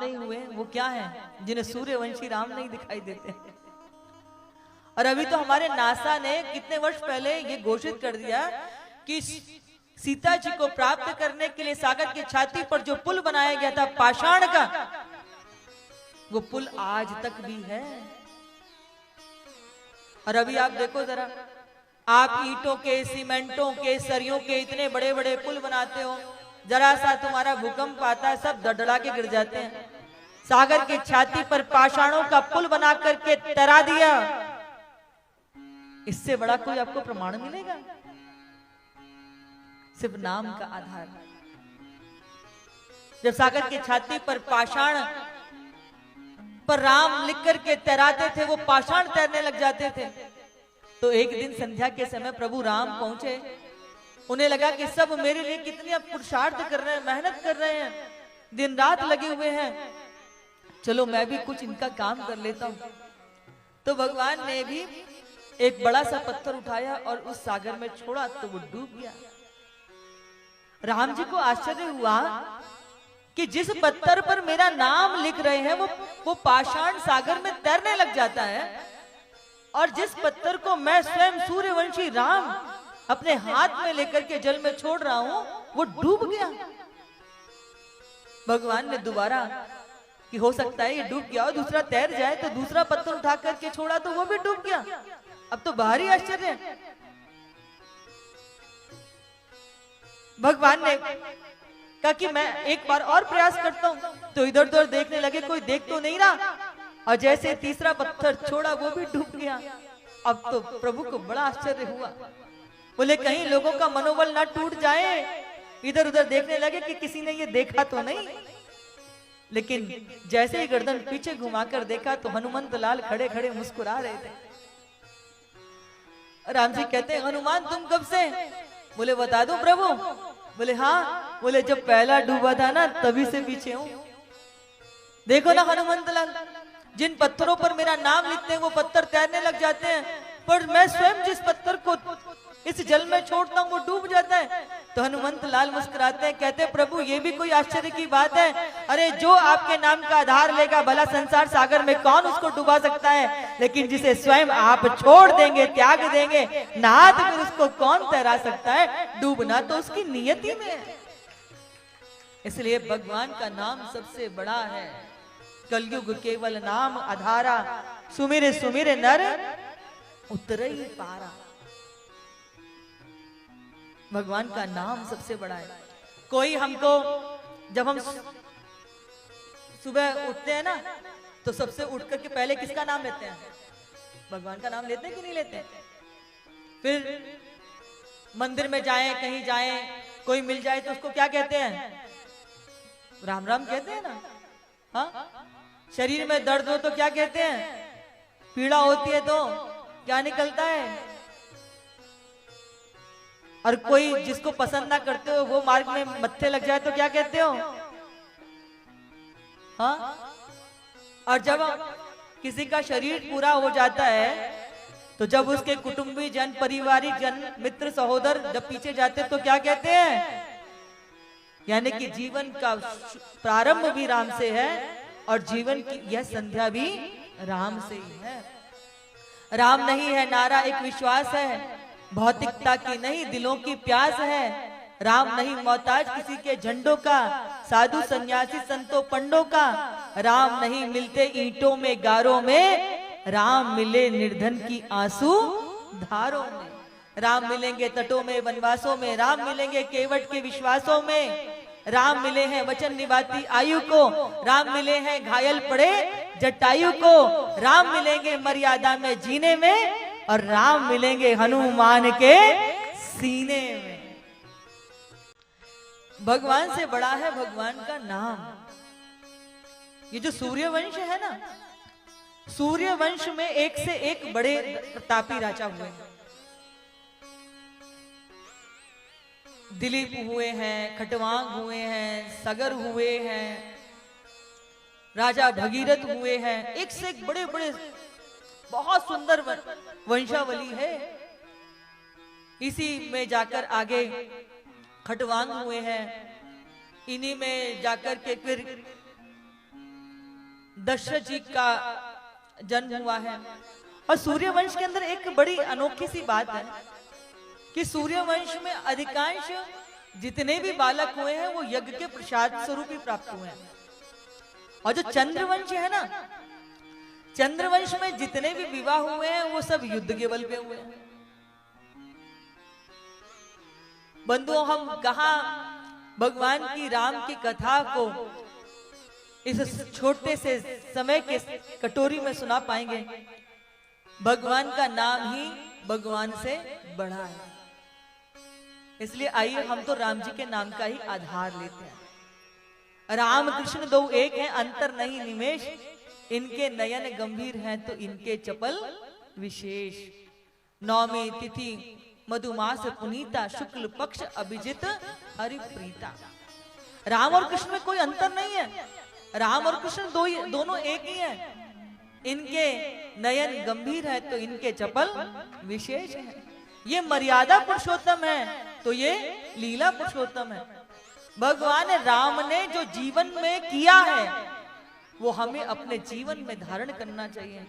नहीं हुए, वो क्या हैं? जिन्हें सूर्यवंशी राम नहीं दिखाई देते। और अभी तो हमारे नासा ने कितने वर्ष पहले ये घोषित कर दिया कि सीता जी को प्राप्त करने के लिए सागर की छाती पर जो पुल बनाया गया था पाषाण का, वो पुल आज तक भी है। और अभी आप देखो जरा, आप ईंटों के, सीमेंटों के, सरियों के इतने बड़े बड़े पुल बनाते हो, जरा सा तुम्हारा भूकंप आता है, सब धड़धड़ा के गिर जाते हैं। सागर की छाती पर पाषाणों का पुल बना करके तैरा दिया, इससे बड़ा कोई आपको प्रमाण मिलेगा? सिर्फ नाम का आधार। जब सागर की छाती पर पाषाण पर राम लिख करके तैराते थे, वो पाषाण तैरने लग जाते थे। तो एक दिन संध्या के समय प्रभु राम पहुंचे, उन्हें लगा कि सब मेरे लिए कितनी पुरुषार्थ कर रहे हैं, मेहनत कर रहे हैं, दिन रात लगे हुए हैं, चलो मैं भी कुछ इनका काम कर लेता हूं। तो भगवान ने भी एक बड़ा सा पत्थर उठाया और उस सागर में छोड़ा, तो वो डूब गया। राम जी को आश्चर्य हुआ कि जिस पत्थर पर मेरा नाम लिख रहे हैं वो पाषाण सागर में तैरने लग जाता है, और जिस पत्थर को मैं स्वयं सूर्यवंशी राम अपने हाथ में लेकर के जल में छोड़ रहा हूं, वो डूब गया। भगवान ने दोबारा कि हो सकता है ये डूब गया और दूसरा तैर जाए, तो दूसरा पत्थर उठा करके छोड़ा तो वो भी डूब गया। अब तो भारी आश्चर्य है। भगवान ने कहा कि मैं एक बार और प्रयास करता हूं, तो इधर उधर देखने लगे, कोई देख तो नहीं रहा, और जैसे तीसरा पत्थर छोड़ा वो भी डूब गया। अब तो प्रभु को बड़ा आश्चर्य हुआ, बोले कहीं लोगों का मनोबल ना टूट जाए, इधर उधर देखने लगे कि किसी ने ये देखा तो नहीं। लेकिन जैसे ही गर्दन पीछे घुमाकर देखा तो हनुमंत लाल खड़े खड़े मुस्कुरा रहे थे। राम जी कहते हैं, हनुमान तुम कब से? बोले बता दो प्रभु। बोले हाँ। बोले जब पहला डूबा था ना, तभी से पीछे हूं। देखो ना हनुमंत लाल, जिन पत्थरों पर मेरा नाम लिखते हैं वो पत्थर तैरने लग जाते हैं, पर मैं स्वयं जिस पत्थर को इस जल में छोड़ता हूं वो डूब जाता है। तो हनुमंत लाल मुस्कुराते हैं, कहते हैं प्रभु ये भी कोई आश्चर्य की बात है? अरे जो आपके नाम का आधार लेगा, भला संसार सागर में कौन उसको डुबा सकता है, लेकिन जिसे स्वयं आप छोड़ देंगे, त्याग देंगे, नहा तो फिर उसको कौन तैरा सकता है? डूबना तो उसकी नियति में है। इसलिए भगवान का नाम सबसे बड़ा है। कलयुग केवल नाम आधारा, सुमिर सुमिर नर उतरई पारा। भगवान का नाम सबसे बड़ा है। कोई हमको, जब हम सुबह उठते हैं ना, तो सबसे उठ करके पहले किसका नाम लेते हैं? भगवान का नाम लेते हैं कि नहीं लेते हैं? फिर मंदिर में जाएं, कहीं जाएं, कोई मिल जाए तो उसको क्या कहते हैं? राम राम कहते हैं ना। हाँ, शरीर में दर्द हो तो क्या कहते हैं? पीड़ा होती है तो क्या निकलता है? और कोई जिसको पसंद ना करते हो वो मार्ग में मत्थे लग जाए तो क्या कहते हो? हाँ। और जब किसी का शरीर पूरा हो जाता है, तो जब उसके कुटुंबी जन, पारिवारिक जन, मित्र, सहोदर जब पीछे जाते तो क्या कहते हैं? यानी कि जीवन का प्रारंभ भी राम से है और जीवन की यह संध्या भी राम से ही है। राम नहीं है नारा एक विश्वास है, भौतिकता की नहीं दिलों की प्यास है। राम नहीं मोहताज किसी के झंडों का, साधु सन्यासी संतों पंडों का। राम नहीं मिलते ईंटों में गारों में, राम मिले निर्धन की आंसू धारों में। राम मिलेंगे तटों में, वनवासों में, राम मिलेंगे केवट के विश्वासों में। राम मिले हैं वचन निभाती आयु को, राम मिले हैं घायल पड़े जटायु को। राम मिलेंगे मर्यादा में जीने में, और राम मिलेंगे हनुमान के सीने में। भगवान से बड़ा है भगवान का नाम। ये जो सूर्यवंश है ना, सूर्यवंश में एक से एक बड़े प्रतापी राजा हुए हैं। दिलीप हुए हैं, खटवांग हुए हैं, सगर हुए हैं, राजा भगीरथ हुए हैं। एक से एक बड़े बड़े बहुत सुंदर वंशावली है। इसी में जाकर आगे खटवांग हुए हैं, इन्हीं में जाकर के फिर दशरथ जी का जन्म हुआ है। और सूर्यवंश के अंदर एक बड़ी अनोखी सी बात है कि सूर्यवंश में अधिकांश जितने भी बालक हुए हैं वो यज्ञ के प्रसाद स्वरूप ही प्राप्त हुए हैं। और जो चंद्रवंश है ना, चंद्रवंश में जितने भी विवाह हुए हैं वो सब युद्ध के बल पे हुए हैं। बंधुओं, हम कहा भगवान की राम की कथा को इस छोटे से समय के कटोरी में सुना पाएंगे। भगवान का नाम ही भगवान से बड़ा है। इसलिए आइए हम तो राम जी के नाम का ही आधार लेते हैं। राम कृष्ण दो एक हैं, अंतर नहीं निमेश, इनके नयन गंभीर हैं तो इनके चपल विशेष। नौमी तिथि मधुमास पुनीता, शुक्ल पक्ष अभिजित हरिप्रीता। राम और कृष्ण में कोई अंतर नहीं है, राम और कृष्ण दोनों एक ही हैं। इनके नयन गंभीर है तो इनके चपल विशेष है। ये मर्यादा पुरुषोत्तम है तो ये लीला पुरुषोत्तम है। भगवान राम ने जो जीवन में किया है वो हमें अपने जीवन में धारण करना चाहिए,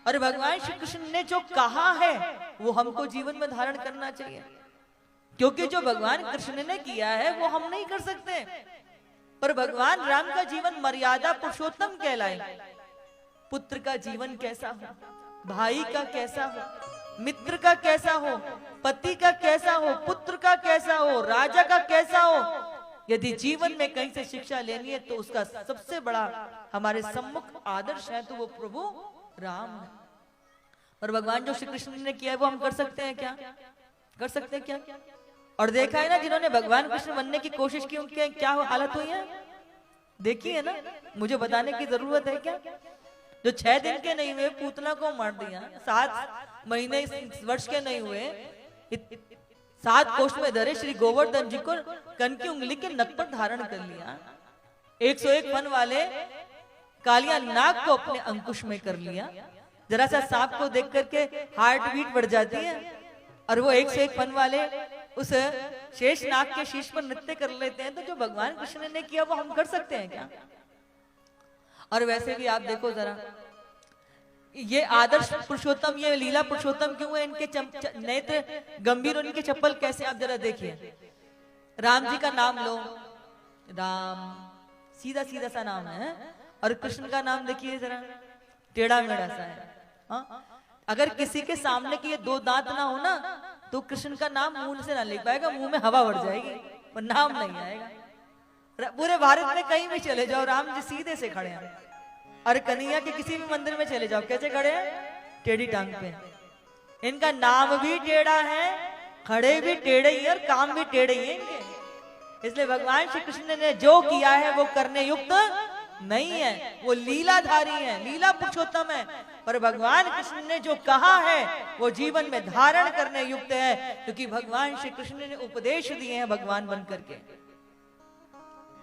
और भगवान श्री कृष्ण ने जो कहा है वो हमको जीवन में धारण करना चाहिए। क्योंकि जो भगवान कृष्ण ने किया है वो हम नहीं कर सकते, पर भगवान राम का जीवन मर्यादा पुरुषोत्तम कहलाए। पुत्र का जीवन कैसा हो, भाई का कैसा हो, मित्र का कैसा हो, पति का कैसा हो, पुत्र का कैसा हो, राजा का कैसा हो, यदि जीवन में कहीं से शिक्षा लेनी है तो उसका सबसे बड़ा हमारे सम्मुख आदर्श है तो वो प्रभु राम है। और भगवान जो श्री कृष्ण ने किया है वो हम कर सकते हैं क्या? कर सकते हैं क्या? और देखा है ना, जिन्होंने भगवान कृष्ण बनने की कोशिश की उनके क्या हालत हुई है, देखी है ना। मुझे बताने की जरूरत है क्या? जो 6 दिन के नहीं हुए पूतना को मार दिया, 7 महीने वर्ष के नहीं हुए 7 कोष में धरे श्री गोवर्धन जी को कन की उंगली के नख पर धारण कर लिया। 101 फन वाले कालिया नाग को अपने अंकुश में कर लिया। जरा सा सांप को देख करके हार्ट बीट बढ़ जाती है, और वो 101 फन वाले उस शेष नाग के शीश पर नृत्य कर लेते हैं। तो जो भगवान कृष्ण ने किया वो हम कर सकते हैं क्या? और वैसे भी आप देखो जरा, ये आदर्श पुरुषोत्तम, ये लीला पुरुषोत्तम क्यों है? इनके नेत्र गंभीर और इनके चप्पल कैसे, आप जरा देखिए। राम जी का नाम लो, राम सीधा सीधा सा नाम है, और कृष्ण का नाम देखिए जरा टेढ़ा मेढ़ा सा है। हाँ? अगर किसी के सामने के ये 2 दांत ना हो ना तो कृष्ण का नाम मुंह से ना लिख पाएगा, मुंह में हवा भर जाएगी, पर नाम नहीं आएगा। पूरे भारत में कहीं भी चले जाओ राम जी सीधे से खड़े हैं, और कन्हैया के किसी भी मंदिर में चले जाओ कैसे खड़े हैं? टेढ़ी टांग पे। इनका नाम भी टेढ़ा है, खड़े भी टेढ़े ही और काम भी टेढ़े ही इनके। इसलिए भगवान श्री कृष्ण ने जो किया है वो करने युक्त नहीं है, वो लीलाधारी है, लीला पुरुषोत्तम है। पर भगवान कृष्ण ने जो कहा है वो जीवन में धारण करने युक्त है, क्योंकि भगवान श्री कृष्ण ने उपदेश दिए हैं भगवान बन करके।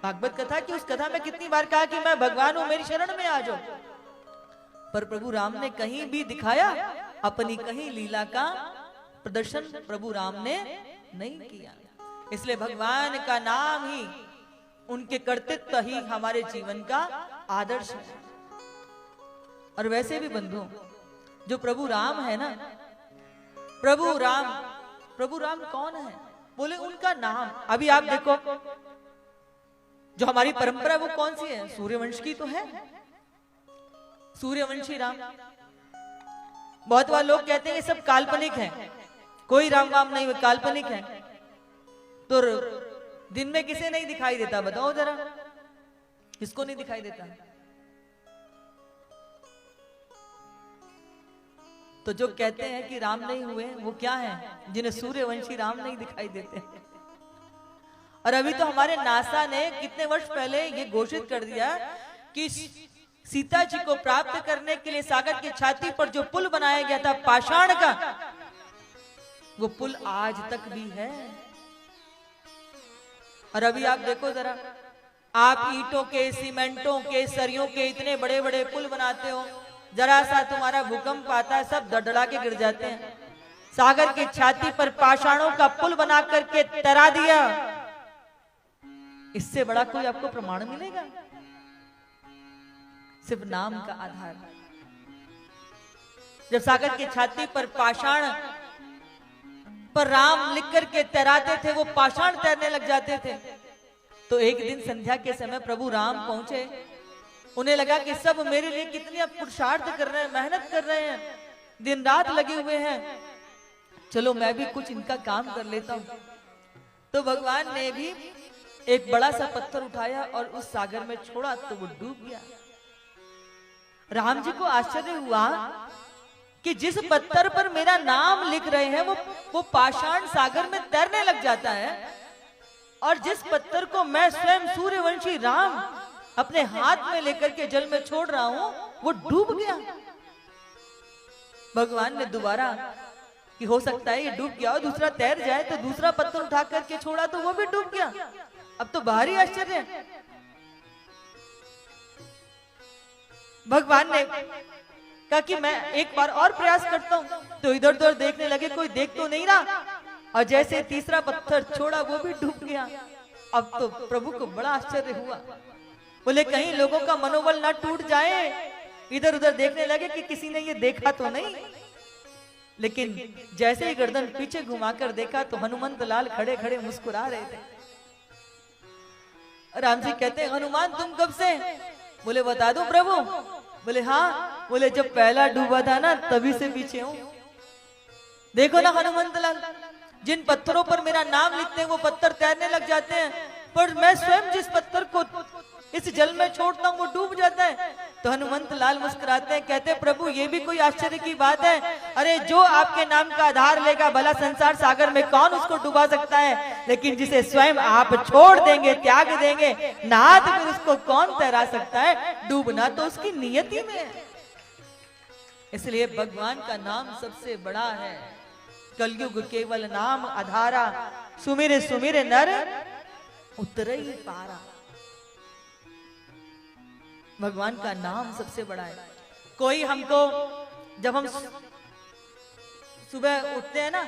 भागवत कथा की उस कथा में कितनी बार कहा कि मैं भगवान हूं, मेरी शरण में आ जाओ, पर प्रभु राम ने कहीं भी दिखाया अपनी कहीं लीला का प्रदर्शन प्रभु राम ने नहीं किया। इसलिए भगवान का नाम ही, उनके कर्तृत्व ही हमारे जीवन का आदर्श है। और वैसे भी बंधुओं, जो प्रभु राम है ना, प्रभु राम कौन है? बोले उनका नाम। अभी आप देखो जो हमारी परंपरा वो कौन सी है? सूर्यवंश की तो है, सूर्यवंशी राम। बहुत बार लोग कहते हैं ये सब काल्पनिक है, कोई राम वाम नहीं, काल्पनिक है। तो दिन में किसे नहीं दिखाई देता? बताओ जरा, किसको नहीं दिखाई देता? तो जो कहते हैं कि राम नहीं हुए वो क्या है? जिन्हें सूर्यवंशी राम नहीं दिखाई देते। और अभी तो हमारे नासा ने कितने वर्ष पहले ये घोषित कर दिया कि सीता जी को प्राप्त करने के लिए सागर की छाती पर जो पुल बनाया गया था पाषाण का, वो पुल आज तक भी है। और अभी आप देखो जरा, आप ईंटों के, सीमेंटों के, सरियों के इतने बड़े बड़े पुल बनाते हो, जरा सा तुम्हारा भूकंप आता है सब धड़धड़ा के गिर जाते हैं। सागर की छाती पर पाषाणों का पुल बना करके तैरा दिया, इससे बड़ा कोई आपको प्रमाण मिलेगा? सिर्फ नाम का आधार। जब सागर की छाती पर पाषाण पर राम लिख करके तैराते थे, वो पाषाण तैरने लग जाते थे। तो एक दिन संध्या के समय प्रभु राम पहुंचे। उन्हें लगा कि सब मेरे लिए कितनी पुरुषार्थ कर रहे हैं, मेहनत कर रहे हैं, दिन रात लगे हुए हैं, चलो मैं भी कुछ इनका काम कर लेता हूं। तो भगवान ने भी एक बड़ा सा पत्थर उठाया और उस सागर में छोड़ा तो वो डूब गया। राम जी को आश्चर्य हुआ कि जिस पत्थर पर मेरा नाम लिख रहे हैं वो पाषाण सागर में तैरने लग जाता है, और जिस पत्थर को मैं स्वयं सूर्यवंशी राम अपने हाथ में लेकर के जल में छोड़ रहा हूं वो डूब गया। भगवान ने दोबारा कि हो सकता है ये डूब गया और दूसरा तैर जाए, तो दूसरा पत्थर उठा करके छोड़ा तो वो भी डूब गया। अब तो भारी आश्चर्य है। भगवान ने कहा कि मैं एक बार और प्रयास करता हूं। तो इधर उधर देखने लगे, कोई देख तो नहीं रहा, और जैसे तीसरा पत्थर छोड़ा वो भी डूब गया। अब तो प्रभु को बड़ा आश्चर्य हुआ। बोले कहीं लोगों का मनोबल ना टूट जाए। इधर उधर देखने लगे कि किसी ने ये देखा तो नहीं, लेकिन जैसे ही गर्दन पीछे घुमाकर देखा तो हनुमंत लाल खड़े खड़े मुस्कुरा रहे थे। राम जी कहते हैं हनुमान तुम कब से? बोले बता दूं प्रभु? बोले हाँ। बोले जब पहला डूबा था ना तभी से पीछे हूं। देखो ना हनुमंत लाल, जिन पत्थरों पर मेरा नाम लिखते हैं वो पत्थर तैरने लग जाते हैं, पर मैं स्वयं जिस पत्थर को इस जल में छोड़ता हूं वो डूब जाता है। तो हनुमंत लाल मुस्कुराते हैं, कहते हैं प्रभु ये भी कोई आश्चर्य की बात है? अरे जो आपके नाम का आधार लेगा भला संसार सागर में कौन उसको डुबा सकता है, लेकिन जिसे स्वयं आप छोड़ देंगे, त्याग देंगे, नहा तो फिर उसको कौन तैरा सकता है? डूबना तो उसकी नियति में है। इसलिए भगवान का नाम सबसे बड़ा है। कलयुग केवल नाम आधारा, सुमिर सुमिर नर उतरई पारा। भगवान का नाम सबसे बड़ा है। कोई हमको जब हम सुबह उठते हैं ना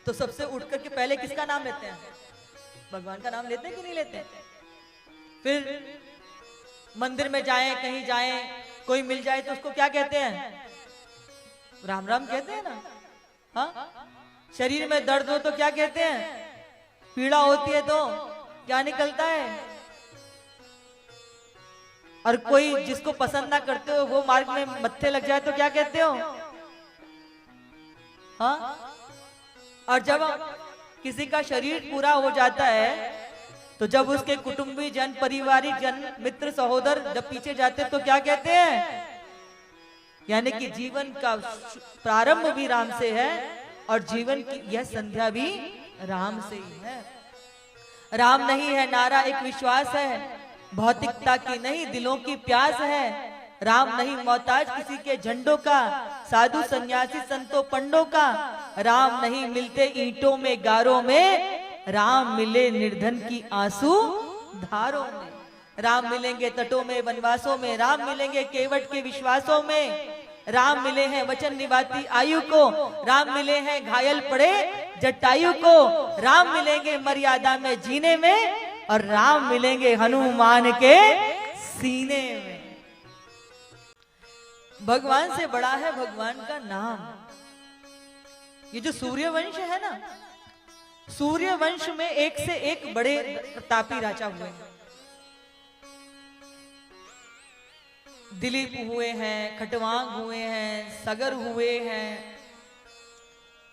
तो सबसे उठ करके पहले किसका नाम लेते हैं? भगवान का नाम लेते हैं कि नहीं लेते? फिर मंदिर में जाएं, कहीं जाएं, कोई मिल जाए तो उसको क्या कहते हैं? राम राम कहते हैं ना। हाँ, शरीर में दर्द हो तो क्या कहते हैं? पीड़ा होती है तो क्या निकलता है? और कोई जिसको पसंद ना करते हो वो मार्ग में मत्थे लग जाए तो क्या कहते हो? हाँ, और जब किसी का शरीर पूरा हो जाता है तो जब उसके कुटुंबी जन, पारिवारिक जन, मित्र, सहोदर जब पीछे जाते तो क्या कहते हैं? यानी कि जीवन का प्रारंभ भी राम से है और जीवन की यह संध्या भी राम से ही है। राम नहीं है नारा एक विश्वास है, भौतिकता की नहीं दिलों की प्यास है। राम नहीं मोहताज किसी के झंडों का, साधु सन्यासी संतों पंडों का। राम नहीं मिलते ईंटों में गारों में, राम मिले निर्धन की आंसू धारों में। राम मिलेंगे तटों में, वनवासों में, राम मिलेंगे केवट के विश्वासों में। राम मिले हैं वचन निभाती आयु को, राम मिले हैं घायल पड़े जटायु को। राम मिलेंगे मर्यादा में जीने में, और राम मिलेंगे हनुमान के सीने में। भगवान से बड़ा है भगवान का नाम। ये जो सूर्यवंश है ना, सूर्यवंश में एक से एक बड़े प्रतापी राजा हुए हैं। दिलीप हुए हैं, खटवांग हुए हैं, सगर हुए हैं,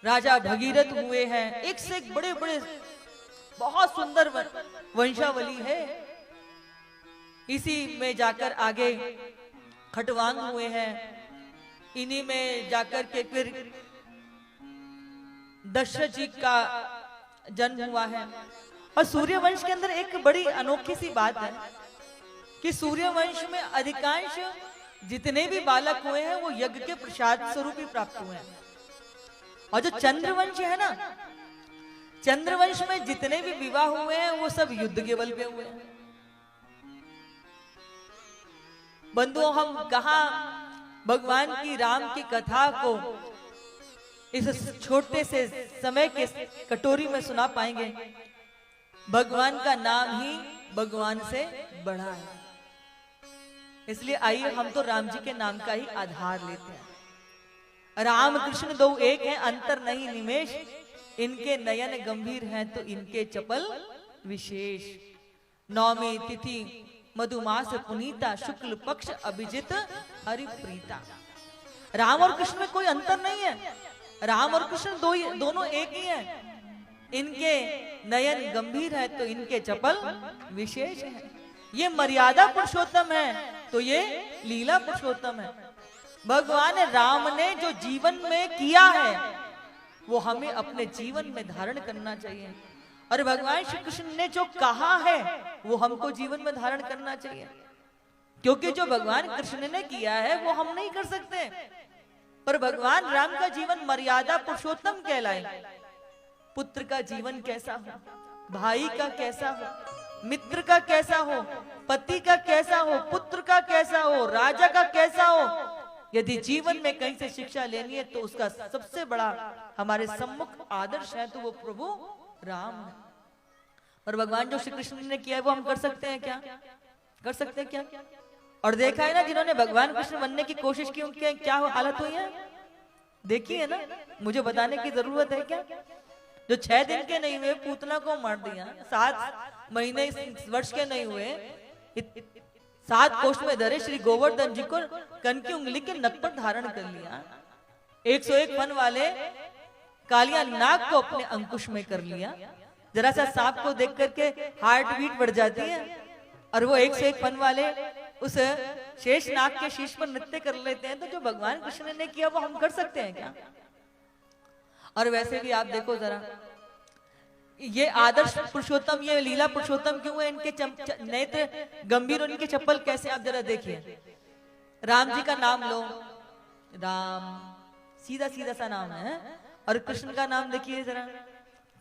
राजा भगीरथ हुए हैं। एक से एक बड़े बड़े बहुत सुंदर वंशावली है। इसी में जाकर आगे खटवांग हुए हैं, इन्हीं में जाकर के फिर दशरथ जी का जन्म हुआ है। और सूर्यवंश के अंदर एक बड़ी अनोखी सी बात है कि सूर्यवंश में अधिकांश जितने भी बालक हुए हैं वो यज्ञ के प्रसाद स्वरूप ही प्राप्त हुए हैं। और जो चंद्रवंश है ना, चंद्रवंश में जितने भी विवाह हुए हैं वो सब युद्ध के बल पे हुए हैं। बंधुओं, हम कहां भगवान की राम की कथा को इस छोटे से समय के कटोरी में सुना पाएंगे? भगवान का नाम ही भगवान से बड़ा है। इसलिए आइए हम तो राम जी के नाम का ही आधार लेते हैं। राम कृष्ण दो एक हैं, अंतर नहीं निमेष, इनके नयन गंभीर हैं तो इनके चपल विशेष। नौमी तिथि मधुमास पुनीता, शुक्ल पक्ष अभिजित हरिप्रीता। राम और कृष्ण में कोई अंतर नहीं है, राम और कृष्ण दोनों एक ही हैं। इनके नयन गंभीर है तो इनके चपल विशेष है। ये मर्यादा पुरुषोत्तम है तो ये लीला पुरुषोत्तम है। भगवान राम ने जो जीवन में किया है वो हमें अपने जीवन में धारण करना चाहिए, और भगवान श्री कृष्ण ने जो कहा है वो हमको जीवन में धारण करना चाहिए। क्योंकि जो भगवान कृष्ण ने किया है वो हम नहीं कर सकते, पर भगवान राम का जीवन मर्यादा पुरुषोत्तम कहलाए। पुत्र का जीवन कैसा हो, भाई का कैसा हो, मित्र का कैसा हो, पति का कैसा हो, पुत्र का कैसा हो, राजा का कैसा हो, यदि जीवन में कहीं से शिक्षा लेनी है तो उसका सबसे बड़ा हमारे सम्मुख आदर्श है तो वो प्रभु राम है। और भगवान जो श्री कृष्ण ने किया है वो हम कर सकते हैं क्या? कर सकते हैं क्या? और देखा है ना, जिन्होंने भगवान कृष्ण बनने की कोशिश की उनके क्या हालत हुई है, देखी है ना, मुझे बताने की जरूरत है क्या? जो 6 दिन के नहीं हुए पूतना को मार दिया, 7 महीने वर्ष के नहीं हुए 7 कोष में धरे श्री गोवर्धन जी को कन की उंगली के नख पर धारण कर लिया, 101 फन वाले कालिया नाग को अपने अंकुश में कर लिया। जरा सा सांप को देख करके हार्ट बीट बढ़ जाती है, और वो 101 फन वाले उस शेष नाग के शीश पर नृत्य कर लेते हैं। तो जो भगवान कृष्ण ने किया वो हम कर सकते हैं क्या? और वैसे भी आप देखो जरा, ये आदर्श पुरुषोत्तम, ये लीला पुरुषोत्तम क्यों है? इनके नेत्र गंभीर और इनके चप्पल कैसे, आप जरा देखिए। राम जी का नाम लो, राम सीधा सीधा सा नाम है, और कृष्ण का नाम देखिए जरा,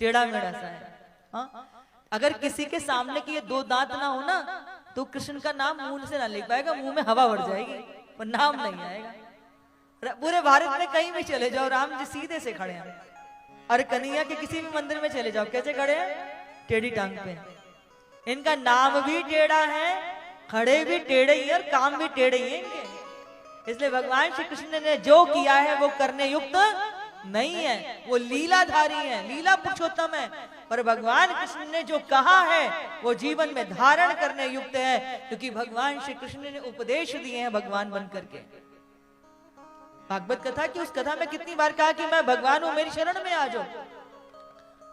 टेढ़ा मेढ़ा सा है। हाँ? अगर किसी के सामने के ये 2 दांत ना हो ना तो कृष्ण का नाम मुंह से ना लिख पाएगा, मुंह में हवा भर जाएगी पर नाम नहीं आएगा। पूरे भारत में कहीं भी चले जाओ राम जी सीधे से खड़े हैं, और कन्हैया के किसी भी मंदिर में चले जाओ कैसे खड़े हैं? टेढ़ी टांग पे। इनका नाम भी टेढ़ा है, खड़े भी टेढ़े ही और काम भी टेढ़े ही इनके। इसलिए भगवान श्री कृष्ण ने जो किया है वो करने युक्त नहीं है, वो लीलाधारी है, लीला पुरुषोत्तम है। पर भगवान कृष्ण ने जो कहा है वो जीवन में धारण करने युक्त है, क्योंकि भगवान श्री कृष्ण ने उपदेश दिए हैं भगवान बन करके। भागवत कथा की उस कथा में कितनी बार कहा कि मैं भगवान हूं, मेरी शरण में आ जाओ,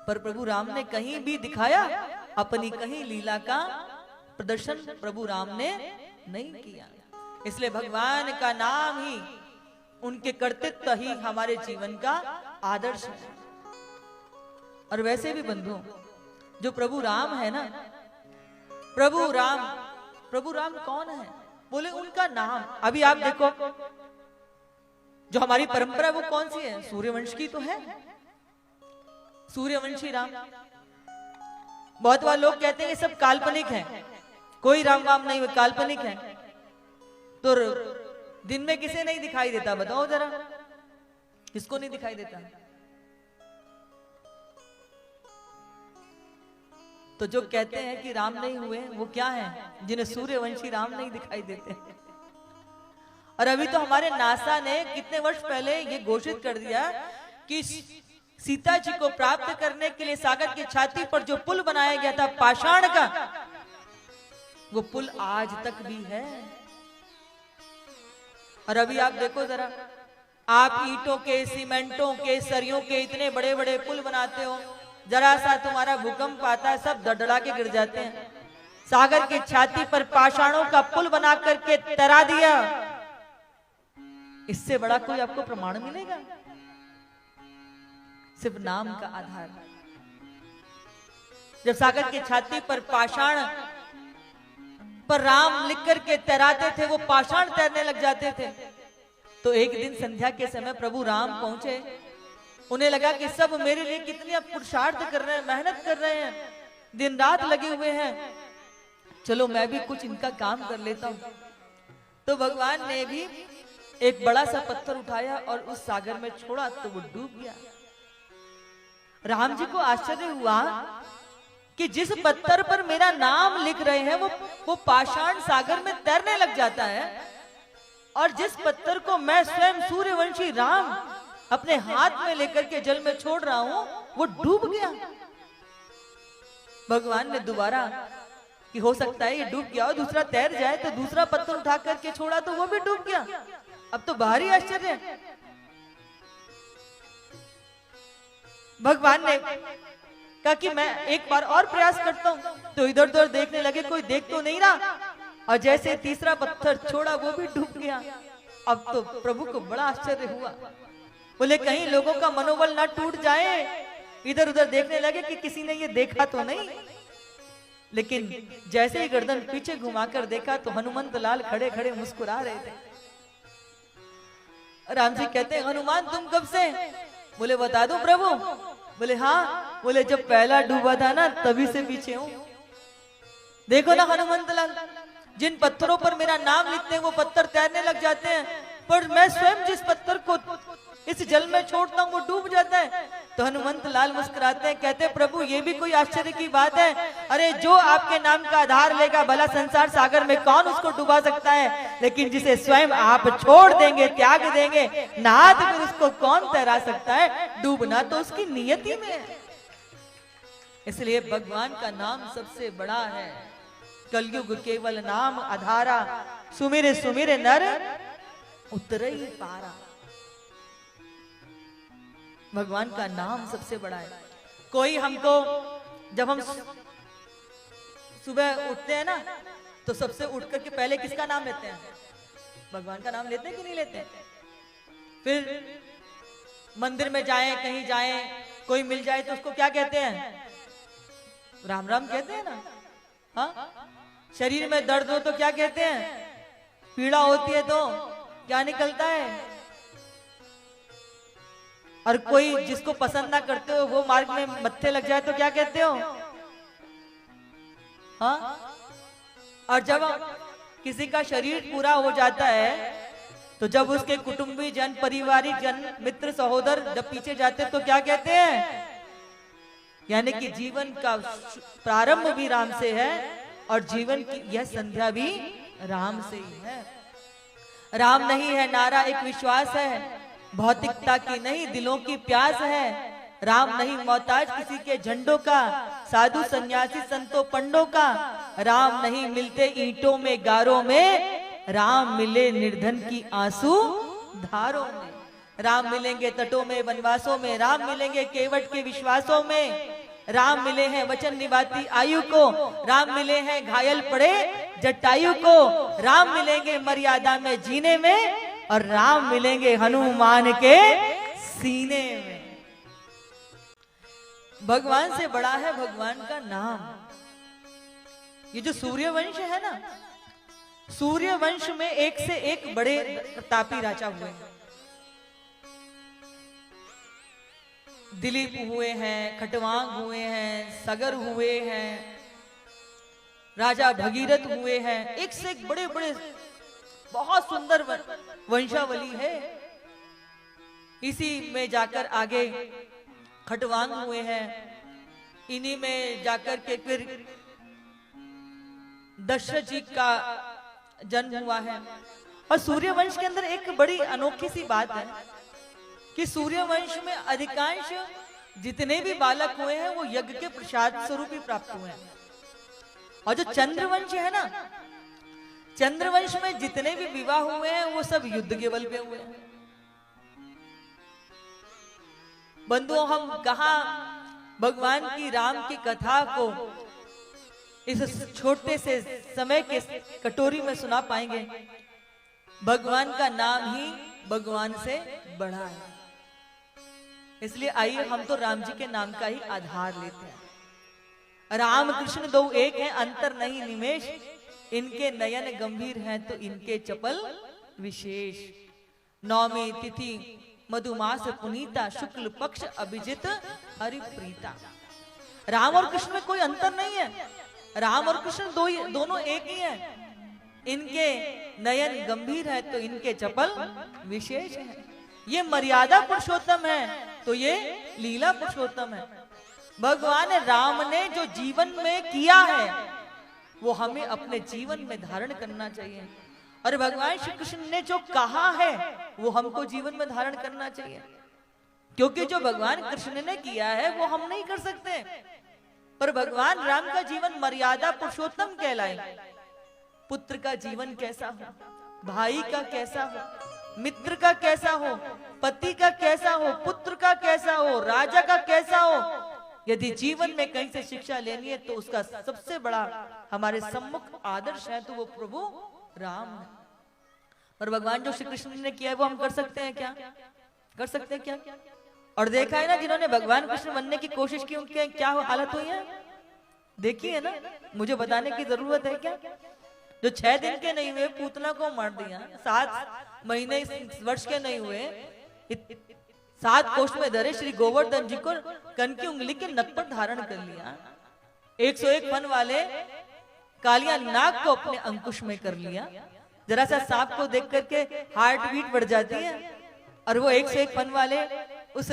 पर प्रभु राम ने कहीं भी दिखाया अपनी कहीं लीला का प्रदर्शन प्रभु राम ने नहीं किया। इसलिए भगवान का नाम ही, उनके कर्तृत्व ही हमारे जीवन का आदर्श है। और वैसे भी बंधुओं, जो प्रभु राम है ना, प्रभु राम कौन है? बोले उनका नाम। अभी आप देखो, जो हमारी परंपरा वो कौन सी है? सूर्यवंश की तो है, सूर्यवंशी राम। बहुत बार लोग कहते हैं ये सब काल्पनिक है, कोई राम वाम नहीं, काल्पनिक है। तो दिन में किसे नहीं दिखाई देता? बताओ जरा, किसको नहीं दिखाई देता? तो जो कहते हैं कि राम नहीं हुए वो क्या है? जिन्हें सूर्यवंशी राम नहीं दिखाई देते। और अभी तो हमारे नासा ने कितने वर्ष पहले ये घोषित कर दिया कि सीता जी को प्राप्त करने के लिए सागर की छाती पर जो पुल बनाया गया था पाषाण का, वो पुल आज तक भी है। और अभी आप देखो जरा, आप ईंटों के, सीमेंटों के, सरियों के इतने बड़े बड़े पुल बनाते हो, जरा सा तुम्हारा भूकंप आता है सब धड़धड़ा के गिर जाते हैं। सागर की छाती पर पाषाणों का पुल बना करके तैरा दिया, इससे बड़ा कोई आपको प्रमाण मिलेगा? सिर्फ नाम का आधार। जब सागर की छाती पर पाषाण पर राम लिख करके तैराते थे, वो पाषाण तैरने लग जाते थे। तो एक दिन संध्या के समय प्रभु राम पहुंचे, उन्हें लगा कि सब मेरे लिए कितने पुरुषार्थ कर रहे हैं, मेहनत कर रहे हैं, दिन रात लगे हुए हैं, चलो मैं भी कुछ इनका काम कर लेता हूं। तो भगवान ने भी एक बड़ा सा पत्थर उठाया और उस सागर में छोड़ा तो वो डूब गया। राम जी को आश्चर्य हुआ कि जिस पत्थर पर मेरा नाम लिख रहे हैं वो पाषाण सागर में तैरने लग जाता है, और जिस पत्थर को मैं स्वयं सूर्यवंशी राम अपने हाथ में लेकर के जल में छोड़ रहा हूं वो डूब गया। भगवान ने दोबारा कि हो सकता है ये डूब गया और दूसरा तैर जाए, तो दूसरा पत्थर उठा करके छोड़ा तो वो भी डूब गया। अब तो भारी आश्चर्य है। भगवान ने कहा कि मैं एक बार और प्रयास करता हूं, तो इधर उधर देखने लगे, कोई देख तो नहीं रहा, और जैसे तीसरा पत्थर छोड़ा वो भी डूब गया। अब तो प्रभु को बड़ा आश्चर्य हुआ, बोले कहीं लोगों का मनोबल ना टूट जाए। इधर उधर देखने लगे कि किसी ने ये देखा तो नहीं, लेकिन जैसे ही गर्दन पीछे घुमाकर देखा तो हनुमंत लाल खड़े खड़े मुस्कुरा रहे थे। राम जी कहते हैं हनुमान तुम कब से? बोले बता दो प्रभु। बोले हाँ। बोले जब पहला डूबा था ना तभी से पीछे हूं। देखो ना हनुमंत लाल, जिन पत्थरों पर मेरा नाम लिखते हैं वो पत्थर तैरने लग जाते हैं, पर मैं स्वयं जिस पत्थर को इस जल में छोड़ता हूं वो डूब जाता है। तो हनुमंत लाल मुस्कुराते हैं, कहते हैं प्रभु ये भी कोई आश्चर्य की बात है? अरे जो आपके नाम का आधार लेगा भला संसार सागर में कौन उसको डुबा सकता है, लेकिन जिसे स्वयं आप छोड़ देंगे, त्याग देंगे, नहा फिर उसको कौन तैरा सकता है? डूबना तो उसकी नियति में है। इसलिए भगवान का नाम सबसे बड़ा है। कलयुग केवल नाम आधारा, सुमिर सुमिर नर उतरई पारा। भगवान का नाम सबसे बड़ा है। कोई हमको, जब हम सुबह उठते हैं ना तो सबसे उठ करके पहले किसका नाम लेते हैं? भगवान का नाम लेते हैं कि नहीं लेते हैं? फिर मंदिर में जाएं, कहीं जाएं, कोई मिल जाए तो उसको क्या कहते हैं? राम राम कहते हैं ना। हाँ, शरीर में दर्द हो तो क्या कहते हैं? पीड़ा होती है तो क्या निकलता है? और कोई जिसको पसंद ना करते हो वो मार्ग में मत्थे लग जाए तो क्या कहते हो? हाँ, और जब किसी का शरीर पूरा हो जाता है तो जब उसके कुटुंबी जन, पारिवारिक जन, मित्र, सहोदर जब पीछे जाते तो क्या कहते हैं? यानी कि जीवन का प्रारंभ भी राम से है और जीवन की यह संध्या भी राम से ही है। राम नहीं है नारा एक विश्वास है, भौतिकता की नहीं दिलों की प्यास है। राम नहीं मोहताज किसी के झंडों का, साधु सन्यासी संतों पंडों का। राम नहीं मिलते ईंटों में गारों में, राम मिले निर्धन की आंसू धारों में। राम मिलेंगे तटों में वनवासों में, राम मिलेंगे केवट के विश्वासों में। राम मिले हैं वचन निभाती आयु को, राम मिले हैं घायल पड़े जटायु को। राम मिलेंगे मर्यादा में जीने में, और राम मिलेंगे हनुमान के सीने में। भगवान से बड़ा है भगवान का नाम। ये जो सूर्यवंश है ना, सूर्यवंश में एक से एक बड़े प्रतापी राजा हुए हैं। दिलीप हुए हैं, खटवांग हुए हैं, सगर हुए हैं, राजा भगीरथ हुए हैं। एक से एक बड़े बड़े बहुत सुंदर वंशावली है। इसी में जाकर आगे खटवांग हुए हैं, इन्हीं में जाकर के फिर दशरथ जी का जन्म हुआ है। और सूर्यवंश के अंदर एक बड़ी अनोखी सी बात है कि सूर्यवंश में अधिकांश जितने भी बालक हुए हैं वो यज्ञ के प्रसाद स्वरूप ही प्राप्त हुए हैं। और जो चंद्रवंश है ना, चंद्रवंश में जितने भी विवाह हुए हैं वो सब युद्ध के बल पे हुए हैं। बंधुओं, हम कहा भगवान की राम की कथा को इस छोटे से समय के कटोरी में सुना पाएंगे। भगवान का नाम ही भगवान से बड़ा है। इसलिए आइए हम तो राम जी के नाम का ही आधार लेते हैं। राम कृष्ण दो एक हैं, अंतर नहीं निमेश। इनके नयन गंभीर हैं तो इनके चपल विशेष। नौमी तिथि मधुमास पुनीता, शुक्ल पक्ष अभिजित हरिप्रीता। राम और कृष्ण में कोई अंतर नहीं है। राम और कृष्ण दोनों एक ही हैं। इनके नयन गंभीर है तो इनके चपल विशेष है। ये मर्यादा पुरुषोत्तम है तो ये लीला पुरुषोत्तम है। भगवान राम ने जो जीवन में किया है वो हमें अपने जीवन में धारण करना चाहिए, और भगवान श्री कृष्ण ने जो कहा है वो हमको जीवन में धारण करना चाहिए। क्योंकि जो भगवान कृष्ण ने किया है वो हम नहीं कर सकते, पर भगवान राम का जीवन मर्यादा पुरुषोत्तम कहलाए। पुत्र का जीवन कैसा हो, भाई का कैसा हो, मित्र का कैसा हो, पति का कैसा हो, पुत्र का कैसा हो, राजा का कैसा हो, यदि जीवन में कहीं से शिक्षा लेनी है तो उसका सबसे बड़ा हमारे सम्मुख आदर्श है तो वो प्रभु राम है। और भगवान जो श्री कृष्ण ने किया है वो हम कर सकते हैं क्या? कर सकते हैं क्या? और देखा है ना, जिन्होंने भगवान कृष्ण बनने की कोशिश की उनके क्या हालत हुई है, देखी है ना, मुझे बताने की जरूरत है क्या? जो 6 दिन के नहीं हुए पूतना को मार दिया, 7 महीने वर्ष के नहीं हुए 7 कोष में धरे श्री गोवर्धन जी को कन की उंगली के नख पर धारण कर लिया, 101 फन वाले कालिया नाग को अपने अंकुश में कर लिया। जरा सा सांप को देख करके हार्ट बीट बढ़ जाती है, और वो 101 फन वाले उस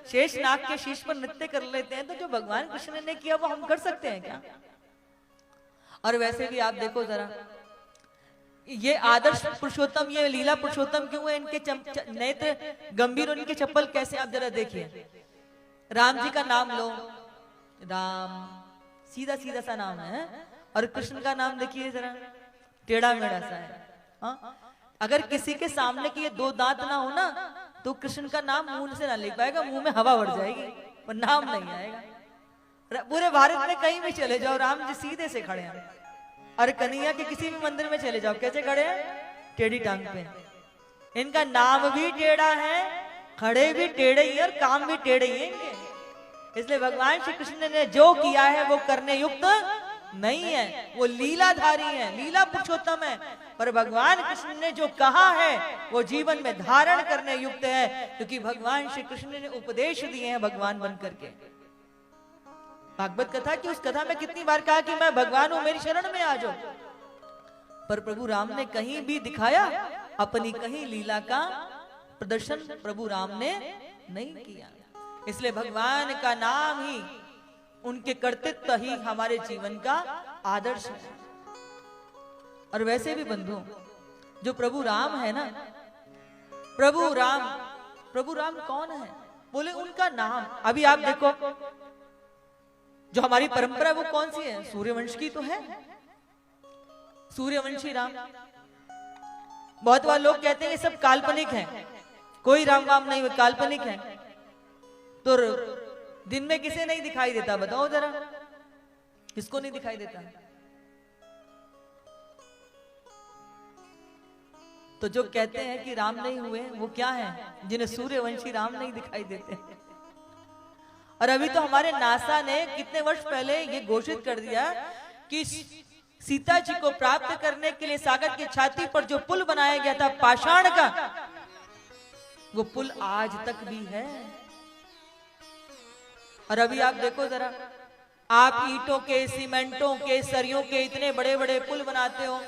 शेष नाग के शीश पर नृत्य कर लेते हैं। तो जो भगवान कृष्ण ने किया वो हम कर सकते हैं क्या? और वैसे भी आप देखो जरा, ये आदर्श पुरुषोत्तम, ये लीला पुरुषोत्तम क्यों है? इनके नेत्र गंभीर और इनके चप्पल कैसे, आप जरा देखिए। राम जी का नाम लो, राम सीधा सीधा सा नाम है, और कृष्ण का नाम देखिए जरा टेढ़ा मेढ़ा सा है। हाँ? अगर किसी के सामने के ये 2 दांत ना हो ना तो कृष्ण का नाम मुंह से ना लिख पाएगा, मुंह में हवा भर जाएगी पर नाम नहीं आएगा। पूरे भारत में कहीं भी चले जाओ राम जी सीधे से खड़े हैं, और कन्हैया के किसी भी मंदिर में चले जाओ कैसे खड़े हैं? टेढ़ी टांग पे। इनका नाम भी टेढ़ा है, खड़े भी टेढ़े ही और काम भी टेढ़े ही इनके। इसलिए भगवान श्री कृष्ण ने जो किया है वो करने युक्त नहीं है, वो लीलाधारी है, लीला पुरुषोत्तम है। पर भगवान कृष्ण ने जो कहा है वो जीवन में धारण करने युक्त है, क्योंकि भगवान श्री कृष्ण ने उपदेश दिए हैं भगवान बन करके। भागवत कथा की उस कथा में कितनी बार कहा कि मैं भगवान हूं, मेरी शरण में आ जाओ, पर प्रभु राम ने कहीं भी दिखाया अपनी कहीं लीला का प्रदर्शन प्रभु राम ने नहीं किया। इसलिए भगवान का नाम ही, उनके कर्तृत्व ही हमारे जीवन का आदर्श है। और वैसे भी बंधु, जो प्रभु राम है ना, प्रभु राम कौन है? बोले उनका नाम। अभी आप देखो जो हमारी परंपरा वो कौन सी है? सूर्यवंश की तो है, सूर्यवंशी राम। बहुत बार लोग कहते हैं ये सब काल्पनिक है, कोई राम वाम नहीं, वो काल्पनिक है। तो दिन में किसे नहीं दिखाई देता? बताओ जरा, किसको नहीं दिखाई देता? तो जो कहते हैं कि राम नहीं हुए वो क्या है? जिन्हें सूर्यवंशी राम नहीं दिखाई देते। और अभी तो हमारे नासा ने कितने वर्ष पहले ये घोषित कर दिया कि सीता जी को प्राप्त करने के लिए सागर की छाती पर जो पुल बनाया गया था पाषाण का, वो पुल आज तक भी है। और अभी आप देखो जरा, आप ईंटों के, सीमेंटों के, सरियों के इतने बड़े बड़े पुल बनाते हो,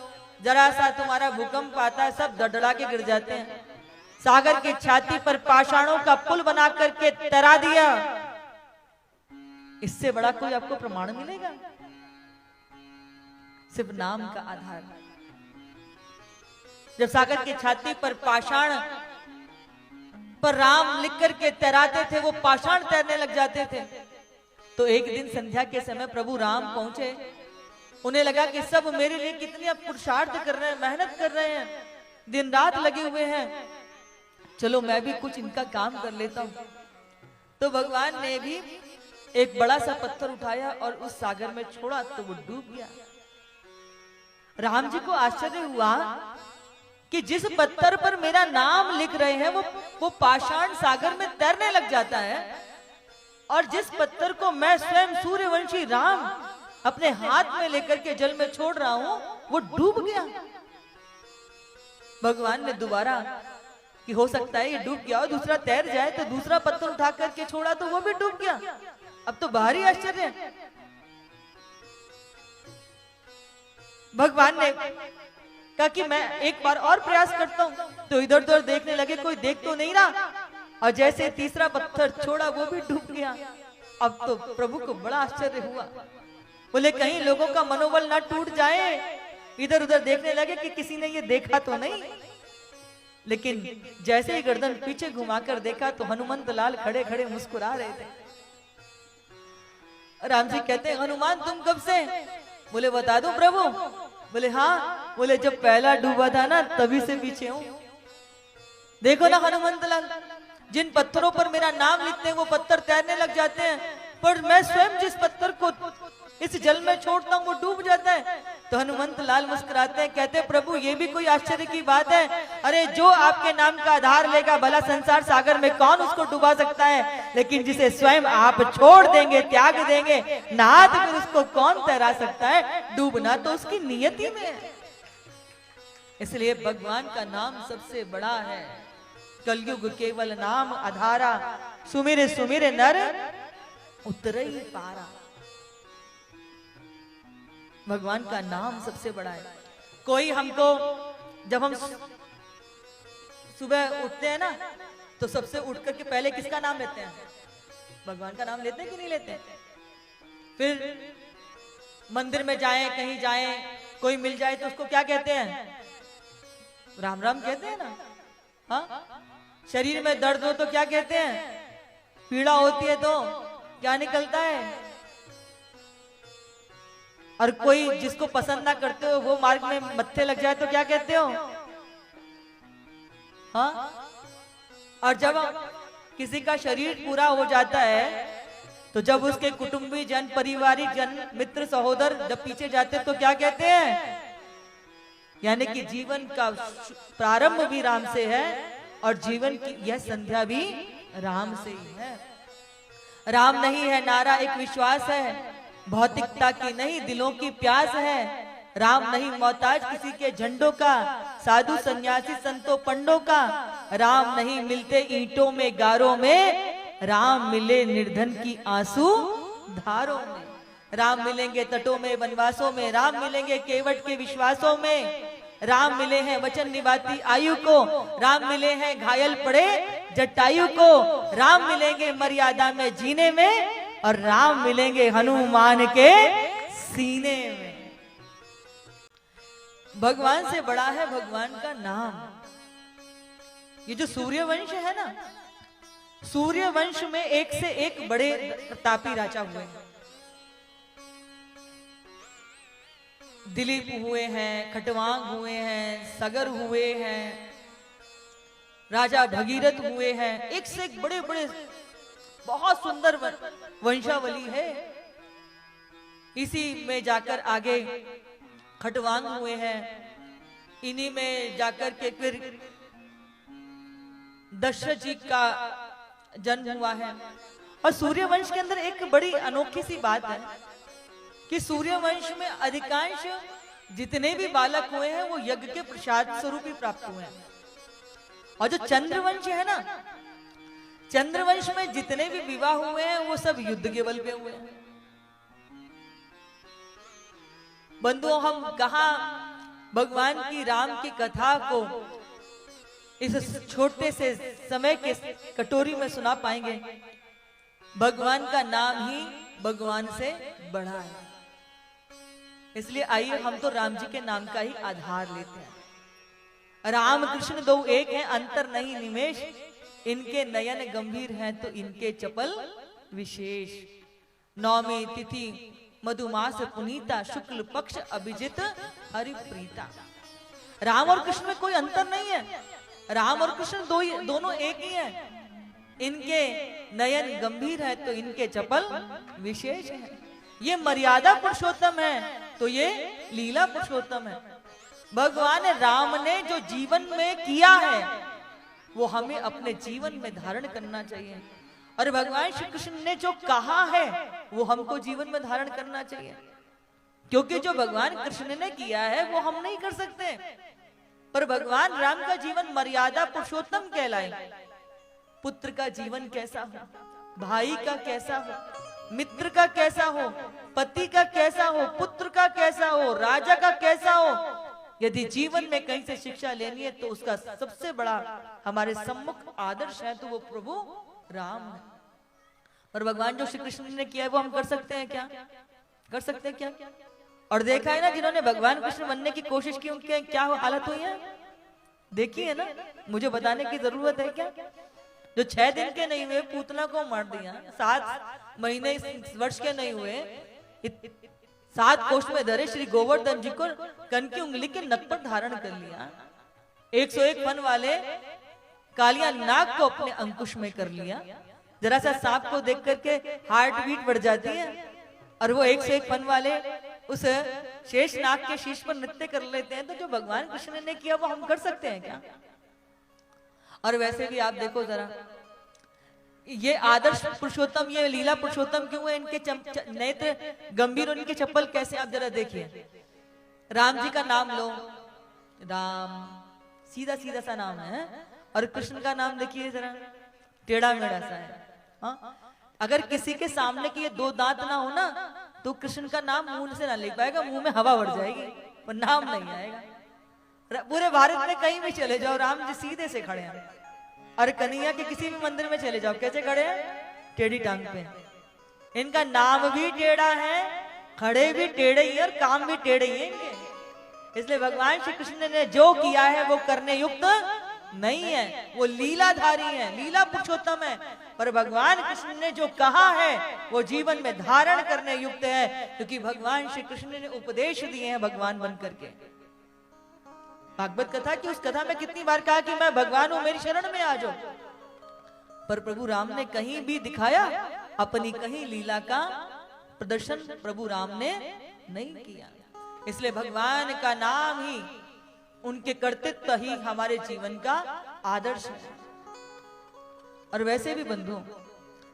जरा सा तुम्हारा भूकंप आता है सब धड़धड़ा के गिर जाते हैं। सागर की छाती पर पाषाणों का पुल बना करके तैरा दिया, इससे बड़ा कोई आपको प्रमाण मिलेगा? सिर्फ नाम का आधार। जब सागर की छाती पर पाषाण पर राम लिख करके तैराते थे, वो पाषाण तैरने लग जाते थे। तो एक दिन संध्या के समय प्रभु राम पहुंचे, उन्हें लगा कि सब मेरे लिए कितनी पुरुषार्थ कर रहे हैं, मेहनत कर रहे हैं, दिन रात लगे हुए हैं, चलो मैं भी कुछ इनका काम कर लेता हूं। तो भगवान ने भी एक बड़ा सा पत्थर उठाया और उस सागर में छोड़ा तो वो डूब गया। राम जी को आश्चर्य हुआ कि जिस पत्थर पर मेरा नाम लिख रहे हैं वो पाषाण सागर में तैरने लग जाता है, और जिस पत्थर को मैं स्वयं सूर्यवंशी राम अपने हाथ में लेकर के जल में छोड़ रहा हूं वो डूब गया। भगवान ने दोबारा कि हो सकता है ये डूब गया और दूसरा तैर जाए, तो दूसरा पत्थर उठा करके छोड़ा तो वो भी डूब गया। अब तो भारी आश्चर्य है। भगवान ने कहा कि मैं एक बार और प्रयास करता हूं, तो इधर उधर देखने लगे, कोई देख तो नहीं रहा, और जैसे तीसरा पत्थर छोड़ा वो भी डूब गया। अब तो प्रभु को बड़ा आश्चर्य हुआ। बोले कहीं लोगों का मनोबल ना टूट जाए, इधर उधर देखने लगे कि किसी ने ये देखा तो नहीं। लेकिन जैसे ही गर्दन पीछे घुमाकर देखा तो हनुमंत लाल खड़े खड़े मुस्कुरा रहे थे। राम जी कहते हैं हनुमान तुम कब से? बोले बता दो प्रभु। बोले हाँ। बोले जब पहला डूबा था ना तभी से पीछे हूं। देखो ना हनुमंत लाल, जिन पत्थरों पर मेरा नाम लिखते हैं वो पत्थर तैरने लग जाते हैं, पर मैं स्वयं जिस पत्थर को इस जल में छोड़ता हूँ वो डूब जाता है। तो हनुमंत लाल मुस्कुराते हैं, कहते हैं प्रभु ये भी कोई आश्चर्य की बात है? अरे जो आपके नाम का आधार लेगा भला संसार सागर में कौन उसको डुबा सकता है, लेकिन जिसे स्वयं आप छोड़ देंगे, त्याग देंगे, नहा तो फिर उसको कौन तैरा सकता है? डूबना तो उसकी नियति में है। इसलिए भगवान का नाम सबसे बड़ा है। कलयुग केवल नाम आधारा, सुमिरे सुमिरे नर उतरई पारा। भगवान का नाम सबसे बड़ा है। कोई हमको, जब हम सुबह उठते हैं ना तो सबसे उठ करके पहले किसका नाम लेते हैं? भगवान का नाम लेते हैं कि नहीं लेते? फिर मंदिर में जाएं, कहीं जाएं, कोई मिल जाए तो उसको क्या कहते हैं? राम राम कहते हैं ना। हाँ, शरीर में दर्द हो तो क्या कहते हैं? पीड़ा होती है तो क्या निकलता है? और कोई जिसको पसंद ना करते हो वो मार्ग में मत्थे लग जाए तो क्या कहते हो? हाँ, और जब किसी का शरीर पूरा हो जाता है तो जब उसके कुटुंबी जन, पारिवारिक जन, मित्र, सहोदर जब पीछे जाते तो क्या कहते हैं? यानी कि जीवन का प्रारंभ भी राम से है और जीवन की यह संध्या भी राम से ही है। राम नहीं है नारा एक विश्वास है, भौतिकता की नहीं दिलों की प्यास है। राम नहीं मोहताज किसी के झंडों का, साधु सन्यासी संतों पंडों का। राम नहीं मिलते ईंटों में गारों में, राम मिले निर्धन की आंसू धारों में। राम मिलेंगे तटों में वनवासों में, राम मिलेंगे केवट के विश्वासों में। राम मिले हैं वचन निभाती आयु को, राम मिले हैं घायल पड़े जटायु को। राम मिलेंगे मर्यादा में जीने में और राम मिलेंगे हनुमान के सीने में। भगवान से बड़ा है भगवान का नाम। ये जो सूर्यवंश है ना, सूर्यवंश में एक से एक बड़े प्रतापी राजा हुए हैं। दिलीप हुए हैं, खटवांग हुए हैं, सगर हुए हैं, राजा भगीरथ हुए हैं। एक से एक बड़े बड़े बहुत सुंदर वंशावली है। इसी में जाकर आगे खटवांग हुए हैं, इन्हीं में जाकर के फिर दशरथ जी का जन्म हुआ है। और सूर्यवंश के अंदर एक बड़ी अनोखी सी बात है कि सूर्यवंश में अधिकांश जितने भी बालक हुए हैं वो यज्ञ के प्रसाद स्वरूप ही प्राप्त हुए हैं। और जो चंद्रवंश है ना, चंद्रवंश में जितने भी विवाह हुए हैं वो सब युद्ध के बल पे हुए हैं। बंधुओं, हम कहा भगवान की राम की कथा को इस छोटे से समय के कटोरी में सुना पाएंगे। भगवान का नाम ही भगवान से बड़ा है। इसलिए आइए हम तो राम जी के नाम का ही आधार लेते हैं। राम कृष्ण दो एक हैं, अंतर नहीं निमेश। इनके नयन गंभीर हैं तो इनके चपल विशेष। नौमी तिथि मधुमास पुनीता, शुक्ल पक्ष अभिजित हरिप्रीता। राम और कृष्ण में कोई अंतर नहीं है। राम और कृष्ण दोनों एक ही हैं। इनके नयन गंभीर है तो इनके चपल विशेष है। ये मर्यादा पुरुषोत्तम है तो ये लीला पुरुषोत्तम है। भगवान राम ने जो जीवन में किया है वो हमें अपने जीवन में धारण करना चाहिए, और भगवान श्री कृष्ण ने जो कहा है वो हमको जीवन में धारण करना चाहिए। क्योंकि जो भगवान कृष्ण ने किया है वो हम नहीं कर सकते, पर भगवान राम का जीवन मर्यादा पुरुषोत्तम कहलाए। पुत्र का जीवन कैसा हो, भाई का कैसा हो, मित्र का कैसा हो, पति का कैसा हो, पुत्र का कैसा हो, राजा का कैसा हो, यदि जीवन में कहीं से शिक्षा लेनी है तो उसका सबसे बड़ा हमारे सम्मुख आदर्श है तो वो प्रभु राम है। और भगवान जो श्री कृष्ण ने किया है वो हम कर सकते हैं क्या? कर सकते हैं क्या? और देखा है ना, जिन्होंने भगवान कृष्ण बनने की कोशिश की उनके क्या हालत हुई है, देखी है ना? मुझे बताने की जरूरत है क्या? जो 6 दिन के नहीं हुए पूतना को मार दिया, 7 महीने वर्ष के नहीं हुए 7 कोष में धरे श्री गोवर्धन जी को कन की उंगली के नख पर धारण कर लिया, 101 फन वाले कालिया नाग को अपने अंकुश में कर लिया। जरा सा सांप को देख करके हार्ट बीट बढ़ जाती है, और वो 101 फन वाले उस शेष नाग के शीश पर नृत्य कर लेते हैं। तो जो भगवान कृष्ण ने किया वो हम कर सकते हैं क्या? और वैसे भी आप देखो जरा, ये आदर्श पुरुषोत्तम, ये लीला पुरुषोत्तम क्यों है? इनके नेत्र गंभीर और इनके चप्पल कैसे, आप जरा देखिए। राम जी का नाम लो, राम सीधा सीधा सा नाम है, और कृष्ण का नाम देखिए जरा टेढ़ा मेढ़ा सा है। हाँ? अगर किसी के सामने के ये 2 दांत ना हो ना, तो कृष्ण का नाम मुंह से ना ले पाएगा, मुंह में हवा भर जाएगी, पर नाम नहीं आएगा। पूरे भारत में कहीं भी चले जाओ, राम जी सीधे से खड़े हैं, और कन्हैया के किसी भी मंदिर में चले जाओ, कैसे खड़े हैं? टेढ़ी टांग पे। इनका नाम भी टेढ़ा है, खड़े भी टेढ़े ही, और काम भी टेढ़े ही है इनके। इसलिए भगवान श्री कृष्ण ने जो किया है वो करने युक्त नहीं है, वो लीलाधारी है, लीला पुरुषोत्तम है। पर भगवान कृष्ण ने जो कहा है वो जीवन में धारण करने युक्त है, क्योंकि भगवान श्री कृष्ण ने उपदेश दिए हैं भगवान बन करके। भागवत कथा की उस कथा में कितनी बार कहा कि मैं भगवान हूं, मेरी शरण में आ जाओ, पर प्रभु राम ने कहीं भी दिखाया अपनी कहीं लीला का प्रदर्शन प्रभु राम ने नहीं किया। इसलिए भगवान का नाम ही, उनके कर्तृत्व ही हमारे जीवन का आदर्श है। और वैसे भी बंधु,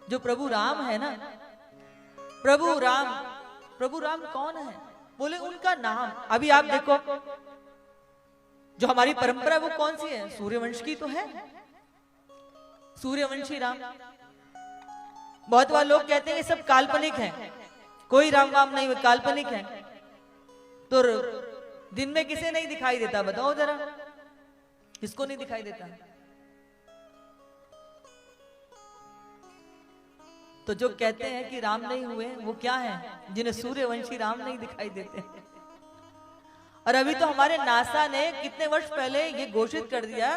जो प्रभु राम है ना, प्रभु राम कौन है? बोले उनका नाम। अभी आप देखो, जो हमारी परंपरा वो कौन सी है? सूर्यवंश की तो है, सूर्यवंशी राम। बहुत बार लोग कहते हैं ये सब काल्पनिक है, कोई राम वाम नहीं, काल्पनिक है। तो दिन में किसे नहीं दिखाई देता, बताओ जरा, किसको नहीं दिखाई देता? तो जो कहते हैं कि राम नहीं हुए वो क्या है? जिन्हें सूर्यवंशी राम नहीं दिखाई देते। और अभी तो हमारे नासा ने कितने वर्ष पहले ये घोषित कर दिया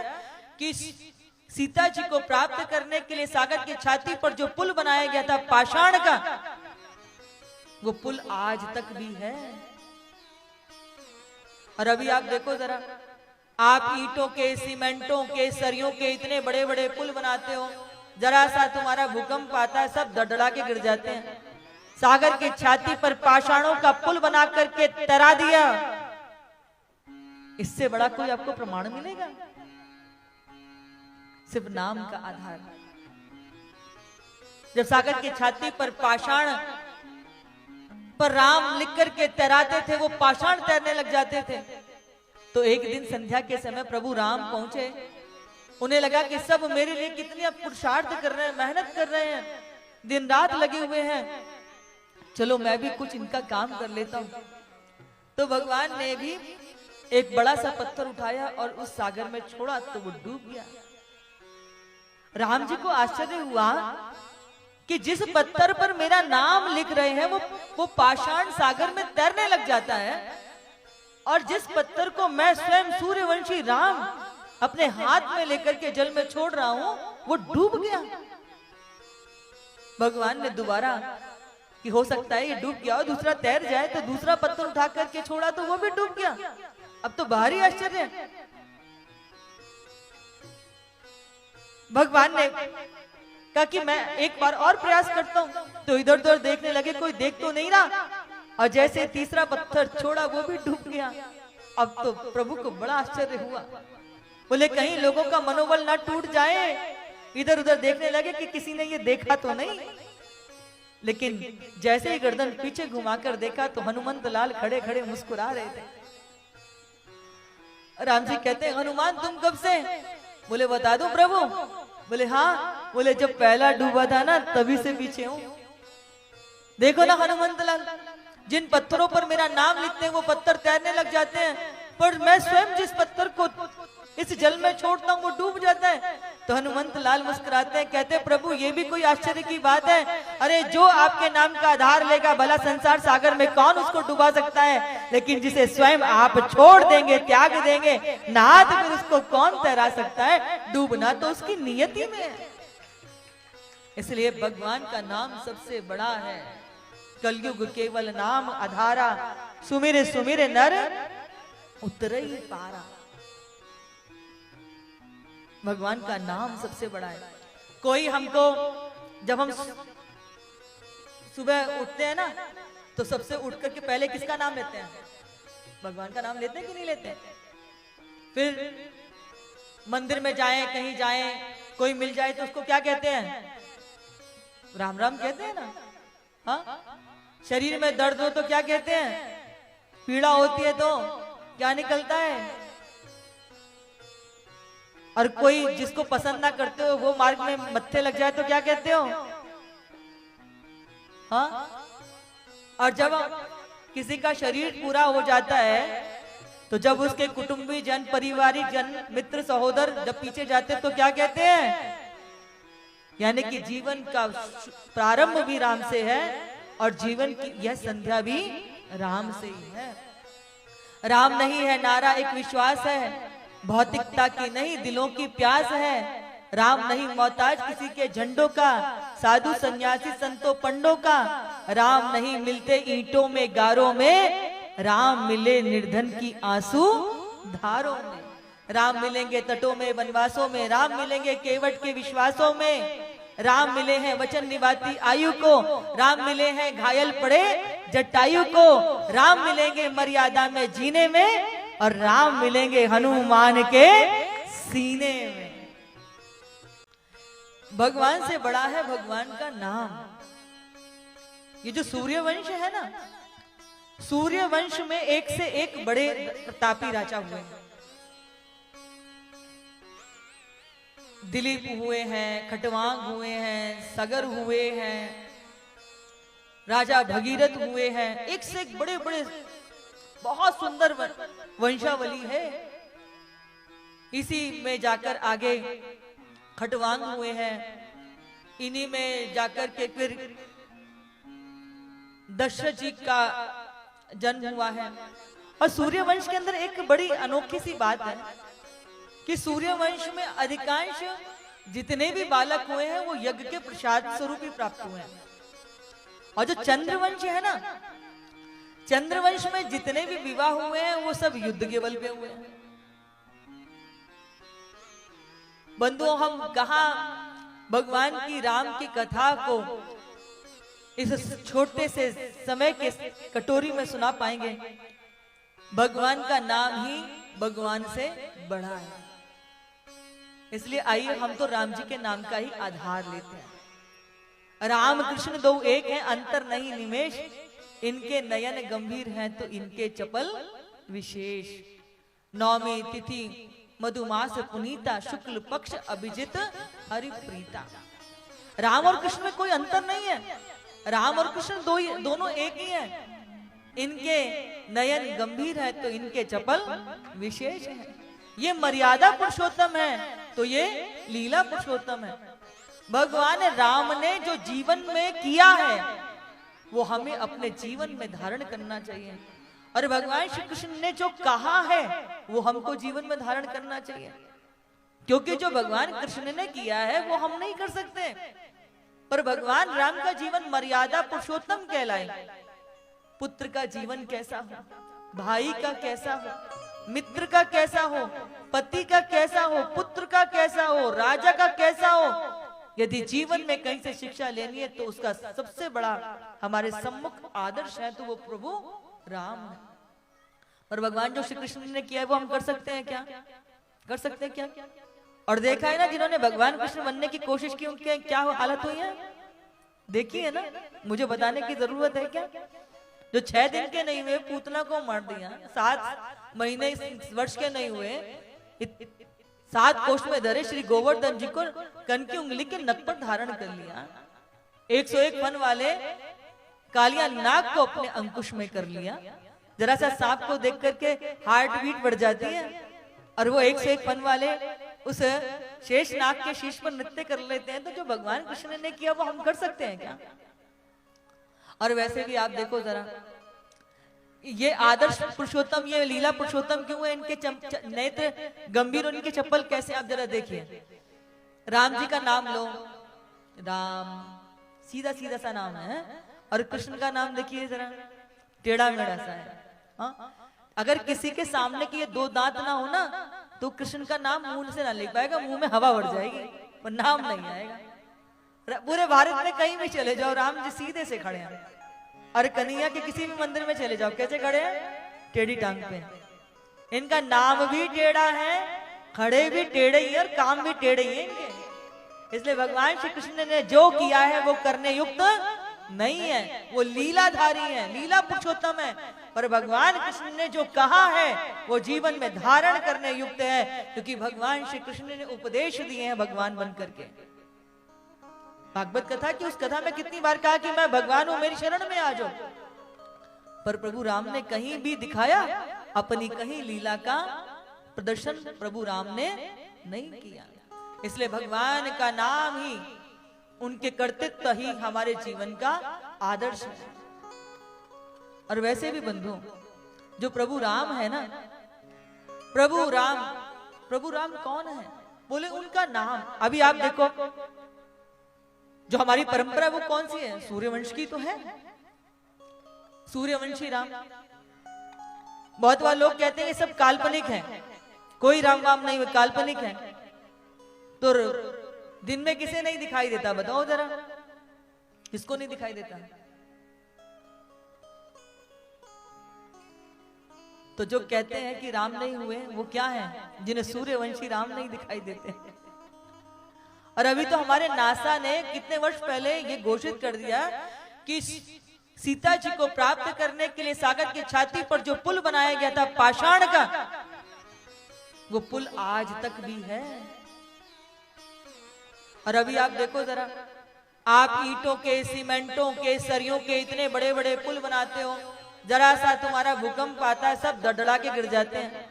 कि सीता जी को प्राप्त करने के लिए सागर की छाती पर जो पुल बनाया गया था पाषाण का, वो पुल आज तक भी है। और अभी आप देखो जरा, आप ईंटों के, सीमेंटों के, सरियों के इतने बड़े बड़े पुल बनाते हो, जरा सा तुम्हारा भूकंप आता है सब धड़धड़ा के गिर जाते हैं। सागर की छाती पर पाषाणों का पुल बना करके तैरा दिया, इससे बड़ा कोई आपको प्रमाण मिलेगा? सिर्फ नाम का आधार। जब सागर की छाती पर पाषाण पर राम लिख करके तैराते थे, वो पाषाण तैरने लग जाते थे। तो एक दिन संध्या के समय प्रभु राम पहुंचे, उन्हें लगा कि सब मेरे लिए कितने पुरुषार्थ कर रहे हैं, मेहनत कर रहे हैं, दिन रात लगे हुए हैं, चलो मैं भी कुछ इनका काम कर लेता हूं। तो भगवान ने भी एक बड़ा सा पत्थर उठाया और उस सागर में छोड़ा, तो वो डूब गया। राम जी को आश्चर्य हुआ कि जिस पत्थर पर मेरा नाम लिख रहे हैं वो पाषाण सागर में तैरने लग जाता है, और जिस पत्थर को मैं स्वयं सूर्यवंशी राम अपने हाथ में लेकर के जल में छोड़ रहा हूं, वो डूब गया। भगवान ने दोबारा, कि हो सकता है ये डूब गया और दूसरा तैर जाए, तो दूसरा पत्थर उठा करके छोड़ा तो वो भी डूब गया। अब तो भारी आश्चर्य है। भगवान ने कहा कि मैं एक बार और प्रयास करता हूं, तो इधर उधर देखने लगे, कोई देख तो नहीं रहा, और जैसे तीसरा पत्थर छोड़ा वो भी डूब गया। अब तो प्रभु को बड़ा आश्चर्य हुआ, बोले कहीं लोगों का मनोबल ना टूट जाए, इधर उधर देखने लगे कि किसी ने ये देखा तो नहीं। लेकिन जैसे ही गर्दन पीछे घुमाकर देखा तो हनुमंत लाल खड़े खड़े मुस्कुरा रहे थे। राम जी कहते हैं, हनुमान तुम कब से? बोले बता दो प्रभु। बोले हाँ। बोले जब पहला डूबा था ना तभी से पीछे हूं। देखो ना हनुमंत लाल, जिन पत्थरों पर मेरा नाम लिखते हैं वो पत्थर तैरने लग जाते हैं, पर मैं स्वयं जिस पत्थर को इस जल में छोड़ता हूं वो डूब जाता है। तो हनुमंत लाल मुस्कुराते हैं, कहते हैं प्रभु ये भी कोई आश्चर्य की बात है। अरे जो आपके नाम का आधार लेगा भला संसार सागर में कौन उसको डुबा सकता है, लेकिन जिसे स्वयं आप छोड़ देंगे, त्याग देंगे, नहा तो फिर उसको कौन तैरा सकता है। डूबना तो उसकी नियति में है। इसलिए भगवान का नाम सबसे बड़ा है। कलयुग केवल नाम आधारा, सुमिरे सुमिरे नर उतरई पारा। भगवान का नाम सबसे बड़ा है। कोई हमको, जब हम सुबह उठते हैं ना, तो सबसे उठ करके पहले किसका नाम लेते हैं? भगवान का नाम लेते हैं कि नहीं लेते हैं? फिर मंदिर में जाएं, कहीं जाएं, कोई मिल जाए तो उसको क्या कहते हैं? राम राम कहते हैं ना। हाँ, शरीर में दर्द हो तो क्या कहते हैं? पीड़ा होती है तो क्या निकलता है? और कोई जिसको पसंद ना करते हो वो मार्ग में मत्थे लग जाए तो क्या कहते हो? हाँ, और जब किसी का शरीर पूरा हो जाता है तो जब उसके कुटुंबी जन, पारिवारिक जन, मित्र, सहोदर जब पीछे जाते तो क्या कहते हैं? यानी कि जीवन का प्रारंभ भी राम से है और जीवन की यह संध्या भी राम से ही है। राम नहीं है नारा एक विश्वास है, भौतिकता की नहीं दिलों की प्यास है। राम नहीं मोहताज किसी के झंडों का, साधु सन्यासी संतों पंडों का। राम नहीं मिलते ईंटों में गारों में, राम मिले निर्धन की आंसू धारों में। राम मिलेंगे तटों में वनवासों में, राम मिलेंगे केवट के विश्वासों में। राम मिले हैं वचन निभाती आयु को, राम मिले हैं घायल पड़े जटायु को। राम मिलेंगे मर्यादा में जीने में, और राम मिलेंगे हनुमान के सीने में। भगवान से बड़ा है भगवान का नाम। ये जो सूर्यवंश है ना, सूर्यवंश में एक से एक बड़े प्रतापी राजा हुए हैं। दिलीप हुए हैं, खटवांग हुए हैं, सगर हुए हैं, राजा भगीरथ हुए हैं। एक से एक बड़े बड़े बहुत सुंदर वंशावली है। इसी में जाकर आगे खटवांग हुए हैं, इन्हीं में जाकर के फिर दशरथ जी का जन्म हुआ है। और सूर्यवंश के अंदर एक बड़ी अनोखी सी बात है कि सूर्यवंश में अधिकांश जितने भी बालक हुए हैं वो यज्ञ के प्रसाद स्वरूप ही प्राप्त हुए हैं। और जो चंद्रवंश है ना, चंद्रवंश में जितने भी विवाह हुए हैं वो सब युद्ध के बल पे हुए हैं। बंधुओं, हम कहा भगवान की राम की कथा को इस छोटे से समय के कटोरी में सुना पाएंगे। भगवान का नाम ही भगवान से बड़ा है। इसलिए आइए हम तो राम जी के नाम का ही आधार लेते हैं। राम कृष्ण दो एक हैं, अंतर नहीं निमेष। इनके नयन गंभीर हैं तो इनके चपल विशेष। नौमी तिथि मधुमास पुनीता, शुक्ल पक्ष अभिजित हरिप्रीता। राम और कृष्ण में कोई अंतर नहीं है। राम और कृष्ण दोनों एक ही हैं। इनके नयन गंभीर है तो इनके चपल विशेष है। ये मर्यादा पुरुषोत्तम है तो ये लीला पुरुषोत्तम है। भगवान राम ने जो जीवन में किया है वो हमें अपने जीवन में धारण करना चाहिए, और भगवान श्री कृष्ण ने जो कहा है वो हमको जीवन में धारण करना चाहिए। क्योंकि जो भगवान कृष्ण ने किया है वो हम नहीं कर सकते, पर भगवान राम का जीवन मर्यादा पुरुषोत्तम कहलाए। पुत्र का जीवन कैसा हो, भाई का कैसा हो, मित्र का कैसा हो, पति का कैसा हो, पुत्र का कैसा हो, राजा का कैसा हो, यदि जीवन में कहीं से शिक्षा लेनी है तो उसका सबसे बड़ा हमारे सम्मुख आदर्श है तो वो प्रभु राम है। और भगवान जो श्री कृष्ण ने किया है वो हम कर सकते हैं क्या? कर सकते हैं क्या? और देखा है ना, जिन्होंने भगवान कृष्ण बनने की कोशिश की उनके क्या हालत हुई है, देखी है ना। मुझे बताने की जरूरत है क्या? जो 6 दिन के नहीं हुए पूतना को मार दिया, 7 महीने वर्ष के नहीं हुए 7 कोष में धरे श्री गोवर्धन जी को कन की उंगली के नक पर धारण कर लिया। 101 फन वाले कालिया नाग को अपने अंकुश में कर लिया। जरा सा सांप को देख करके हार्ट बीट बढ़ जाती है, और वो 101 फन वाले उस शेषनाग के शीश पर नृत्य कर लेते हैं, तो जो भगवान कृष्ण ने किया वो हम कर सकते हैं क्या? और वैसे भी आप देखो जरा, ये आदर्श पुरुषोत्तम, ये लीला पुरुषोत्तम क्यों है? इनके नेत्र गंभीर और इनके चप्पल कैसे, आप जरा देखिए। राम जी का नाम लो, राम सीधा सीधा सा नाम है, और कृष्ण का नाम देखिए जरा, टेढ़ा मेढ़ा सा है। हाँ? अगर किसी के सामने के ये दो दांत ना हो ना, तो कृष्ण का नाम मुंह से ना ले पाएगा, मुंह में हवा भर जाएगी, पर नाम नहीं आएगा। पूरे भारत में कहीं भी चले जाओ, राम जी सीधे से खड़े हैं, और कन्हैया के किसी भी मंदिर में चले जाओ, कैसे खड़े हैं? टेढ़ी टांग पे। इनका नाम भी टेढ़ा है, खड़े भी टेढ़े ही और काम भी टेढ़े ही है इनके। इसलिए भगवान श्री कृष्ण ने जो किया है वो करने युक्त नहीं है, वो लीलाधारी है, लीला पुरुषोत्तम है। पर भगवान कृष्ण ने जो कहा है वो जीवन में धारण करने युक्त है, क्योंकि भगवान श्री कृष्ण ने उपदेश दिए हैं भगवान बन करके। भागवत कथा की उस कथा में कितनी बार कहा कि मैं भगवान हूं, मेरी शरण में आ जाओ, पर प्रभु राम ने कहीं भी दिखाया अपनी कहीं लीला का प्रदर्शन प्रभु राम ने नहीं किया। इसलिए भगवान का नाम ही, उनके कर्तृत्व ही हमारे जीवन का आदर्श है। और वैसे भी बंधु, जो प्रभु राम है ना, प्रभु राम कौन है? बोले उनका नाम। अभी आप देखो, जो हमारी परंपरा वो कौन सी है? सूर्यवंश की तो है, सूर्यवंशी राम। बहुत बार लोग कहते हैं ये सब काल्पनिक है, कोई राम वाम नहीं, काल्पनिक है। तो दिन में किसे नहीं दिखाई देता? बताओ जरा, किसको नहीं दिखाई देता? तो जो कहते हैं कि राम नहीं हुए वो क्या है? जिन्हें सूर्यवंशी राम नहीं दिखाई देते। और अभी तो हमारे नासा ने कितने वर्ष पहले ये घोषित कर दिया कि सीता जी को प्राप्त करने के लिए सागर की छाती पर जो पुल बनाया गया था पाषाण का, वो पुल आज तक भी है। और अभी आप देखो जरा, आप ईंटों के, सीमेंटों के, सरियों के इतने बड़े बड़े पुल बनाते हो, जरा सा तुम्हारा भूकंप आता है सब धड़धड़ा के गिर जाते हैं।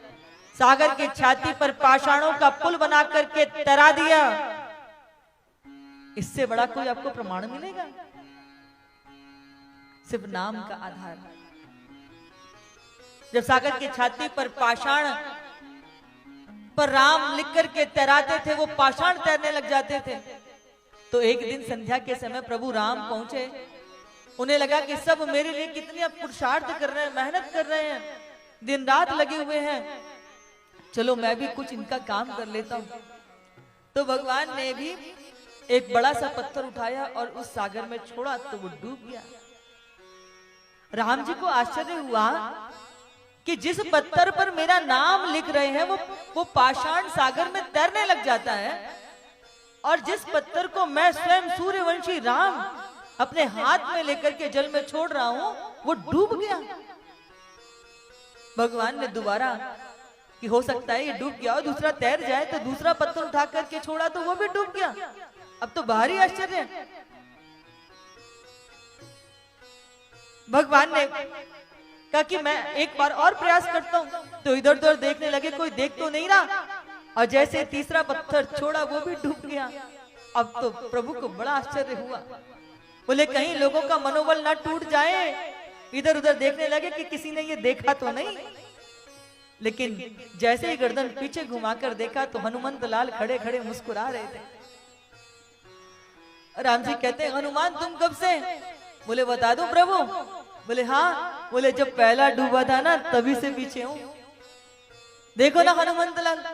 सागर की छाती पर पाषाणों का पुल बना करके तैरा दिया, इससे बड़ा कोई आपको प्रमाण मिलेगा? सिर्फ नाम का आधार। जब सागर की छाती पर पाषाण पर राम लिख करके तैराते थे, वो पाषाण तैरने लग जाते थे। तो एक दिन संध्या के समय प्रभु राम पहुंचे, उन्हें लगा कि सब मेरे लिए कितने पुरुषार्थ कर रहे हैं, मेहनत कर रहे हैं, दिन रात लगे हुए हैं, चलो मैं भी कुछ इनका काम कर लेता हूं। तो भगवान ने भी एक बड़ा सा पत्थर उठाया और उस सागर में छोड़ा, तो वो डूब गया। राम जी को आश्चर्य हुआ कि जिस पत्थर पर मेरा नाम लिख रहे हैं वो पाषाण सागर में तैरने लग जाता है, और जिस पत्थर को मैं स्वयं सूर्यवंशी राम अपने हाथ में लेकर के जल में छोड़ रहा हूं, वो डूब गया। भगवान ने दोबारा, कि हो सकता है ये डूब गया और दूसरा तैर जाए, तो दूसरा पत्थर उठा करके छोड़ा तो वो भी डूब गया। अब तो भारी आश्चर्य। भगवान ने कहा कि मैं एक बार और प्रयास करता हूं, तो इधर उधर देखने लगे, कोई देख तो नहीं रहा, और जैसे तीसरा पत्थर छोड़ा वो भी डूब गया। अब तो प्रभु को बड़ा आश्चर्य हुआ, बोले कहीं लोगों का मनोबल ना टूट जाए। इधर उधर देखने लगे कि किसी ने ये देखा तो नहीं, लेकिन जैसे ही गर्दन पीछे घुमाकर देखा तो हनुमंत लाल खड़े खड़े मुस्कुरा रहे थे। राम जी कहते हैं, हनुमान तुम कब से? बोले बता दो प्रभु। बोले हाँ। बोले जब पहला डूबा था ना, तभी से पीछे हूं। देखो ना हनुमंत लाल,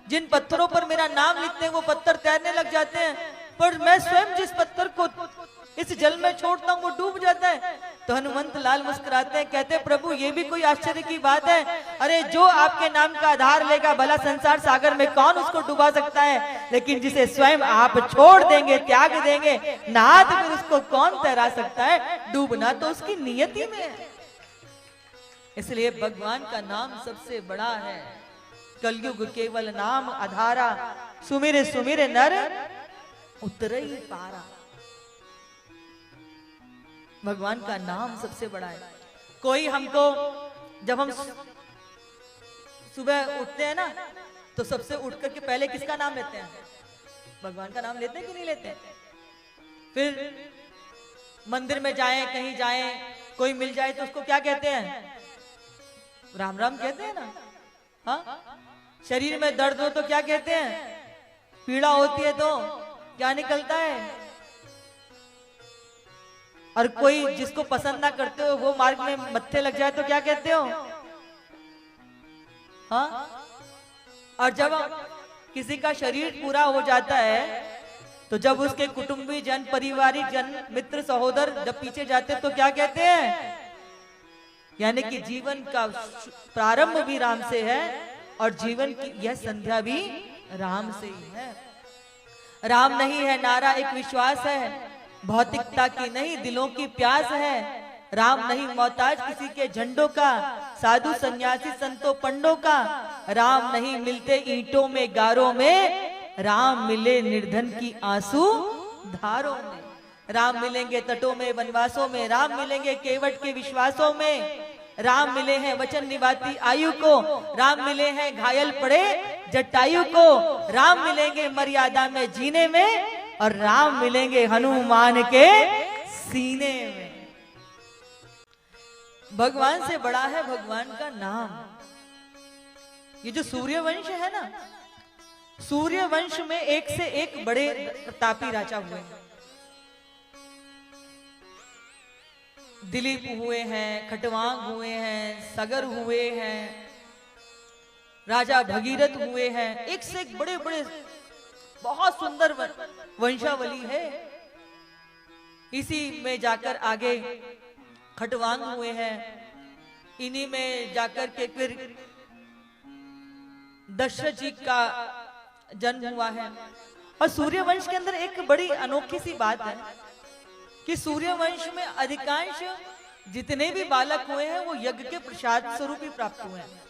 जिन पत्थरों पर मेरा नाम लिखते हैं वो पत्थर तैरने लग जाते हैं, पर मैं स्वयं जिस पत्थर को इस जल में छोड़ता हूं वो डूब जाता है। तो हनुमंत लाल मुस्कुराते हैं, कहते हैं प्रभु ये भी कोई आश्चर्य की बात है? अरे जो आपके नाम का आधार लेगा, भला संसार सागर में कौन उसको डुबा सकता है, लेकिन जिसे स्वयं आप छोड़ देंगे, त्याग देंगे, नहा तो फिर उसको कौन तैरा सकता है? डूबना तो उसकी नियति में है। इसलिए भगवान का नाम सबसे बड़ा है। कलयुग केवल नाम आधारा, सुमिरे सुमिरे नर उतरई पारा। भगवान का नाम सबसे बड़ा है। कोई हमको, जब हम सुबह उठते हैं ना, तो सबसे उठ करके पहले किसका नाम लेते हैं? भगवान का नाम लेते हैं कि नहीं लेते? फिर मंदिर में जाएं, कहीं जाएं, कोई मिल जाए तो उसको क्या कहते हैं? राम राम कहते हैं ना। हाँ, शरीर में दर्द हो तो क्या कहते हैं? पीड़ा होती है तो क्या निकलता है? और कोई जिसको पसंद ना करते हो वो मार्ग में मत्थे लग जाए तो क्या कहते हो? हाँ, और जब किसी का शरीर पूरा हो जाता है तो जब उसके कुटुंबी जन, पारिवारिक जन, मित्र, सहोदर जब पीछे जाते तो क्या कहते हैं? यानी कि जीवन का प्रारंभ भी राम से है और जीवन की यह संध्या भी राम से ही है। राम नहीं है नारा एक विश्वास है, भौतिकता की नहीं दिलों की प्यास है। राम नहीं मोहताज किसी के झंडों का, साधु सन्यासी संतों पंडों का। राम नहीं मिलते ईंटों में गारों में, राम मिले निर्धन की आंसू धारों में। राम मिलेंगे तटों में वनवासों में, राम मिलेंगे केवट के विश्वासों में। राम मिले हैं वचन निभाती आयु को, राम मिले हैं घायल पड़े जटायु को। राम मिलेंगे मर्यादा में जीने में और राम मिलेंगे हनुमान के सीने में। भगवान से बड़ा है भगवान का नाम। ये जो सूर्यवंश है ना, सूर्यवंश में एक से एक बड़े प्रतापी राजा हुए हैं। दिलीप हुए हैं, खटवांग हुए हैं, सगर हुए हैं, राजा भगीरथ हुए हैं। एक से एक बड़े बड़े बहुत सुंदर वंशावली है। इसी में जाकर आगे खटवांग हुए हैं, इन्हीं में जाकर के फिर दशरथ जी का जन्म हुआ है। और सूर्यवंश के अंदर एक बड़ी अनोखी सी बात है कि सूर्यवंश में अधिकांश जितने भी बालक हुए हैं वो यज्ञ के प्रसाद स्वरूप ही प्राप्त हुए हैं।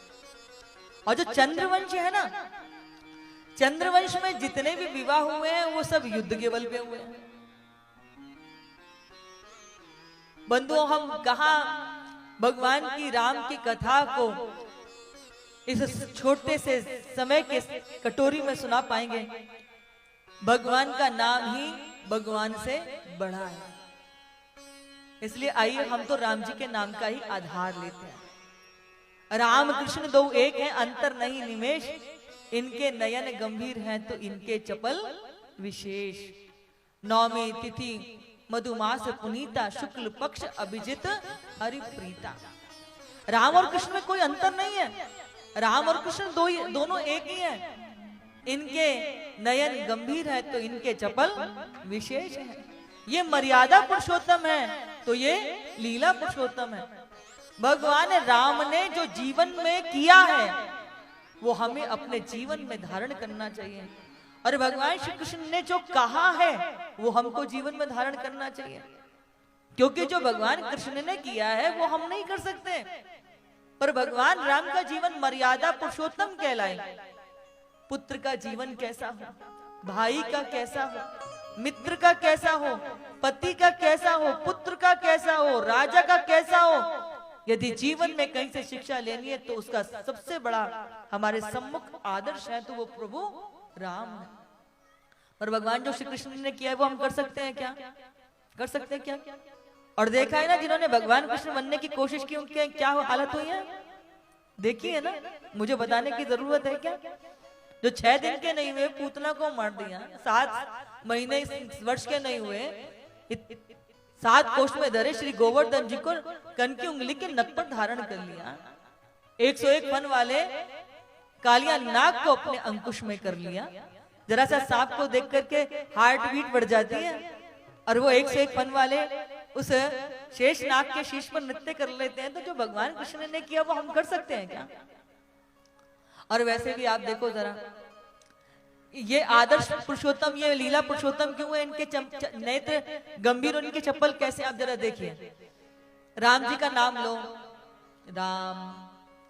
और जो चंद्रवंश है ना, चंद्रवंश में जितने भी विवाह हुए हैं वो सब युद्ध के बल पे हुए हैं। बंधुओं, हम कहा भगवान की राम की कथा को इस छोटे से समय के कटोरी में सुना पाएंगे। भगवान का नाम ही भगवान से बड़ा है। इसलिए आइए हम तो राम जी के नाम का ही आधार लेते हैं। राम कृष्ण दो एक हैं, अंतर नहीं निमेश। इनके नयन गंभीर हैं तो इनके चपल विशेष। नौमी तिथि मधुमास पुनीता, शुक्ल पक्ष अभिजित हरिप्रीता। राम और कृष्ण में कोई अंतर नहीं है। राम और कृष्ण दोनों एक ही हैं। इनके नयन गंभीर है तो इनके चपल विशेष है। ये मर्यादा पुरुषोत्तम है तो ये लीला पुरुषोत्तम है। भगवान राम ने जो जीवन में किया है वो हमें अपने जीवन में धारण करना चाहिए। और भगवान श्री कृष्ण ने जो कहा है वो हमको जीवन में धारण करना चाहिए। क्योंकि जो भगवान कृष्ण ने किया है वो हम नहीं कर सकते, पर भगवान राम का जीवन मर्यादा पुरुषोत्तम कहलाए। पुत्र का जीवन कैसा हो, भाई का कैसा हो, मित्र का कैसा हो, पति का कैसा हो, पुत्र का कैसा हो, राजा का कैसा हो, यदि जीवन में कहीं से शिक्षा लेनी है तो उसका सबसे बड़ा हमारे सम्मुख आदर्श है तो वो प्रभु राम है। और भगवान जो श्री कृष्ण ने किया है वो हम कर सकते हैं क्या? कर सकते हैं क्या? और देखा है ना, जिन्होंने भगवान कृष्ण बनने की कोशिश की उनके क्या हालत हुई है, देखी है ना। मुझे बताने की जरूरत है क्या? जो 6 दिन के नहीं हुए पूतना को मार दिया, 7 महीने वर्ष के नहीं हुए 7 कोष में धरे श्री गोवर्धन जी को कन की उंगली के नख पर धारण कर लिया। 101 फन वाले कालिया नाग को अपने अंकुश में कर लिया। जरा सा सांप को देख करके हार्ट बीट बढ़ जाती है और वो 101 फन वाले उस शेष नाग के शीश पर नृत्य कर लेते हैं। तो जो भगवान कृष्ण ने किया वो हम कर सकते हैं क्या? और वैसे भी आप देखो जरा, ये आदर्श पुरुषोत्तम, ये लीला पुरुषोत्तम क्यों है? इनके नेत्र गंभीर और इनके चप्पल कैसे, आप जरा देखिए। राम जी का नाम लो, राम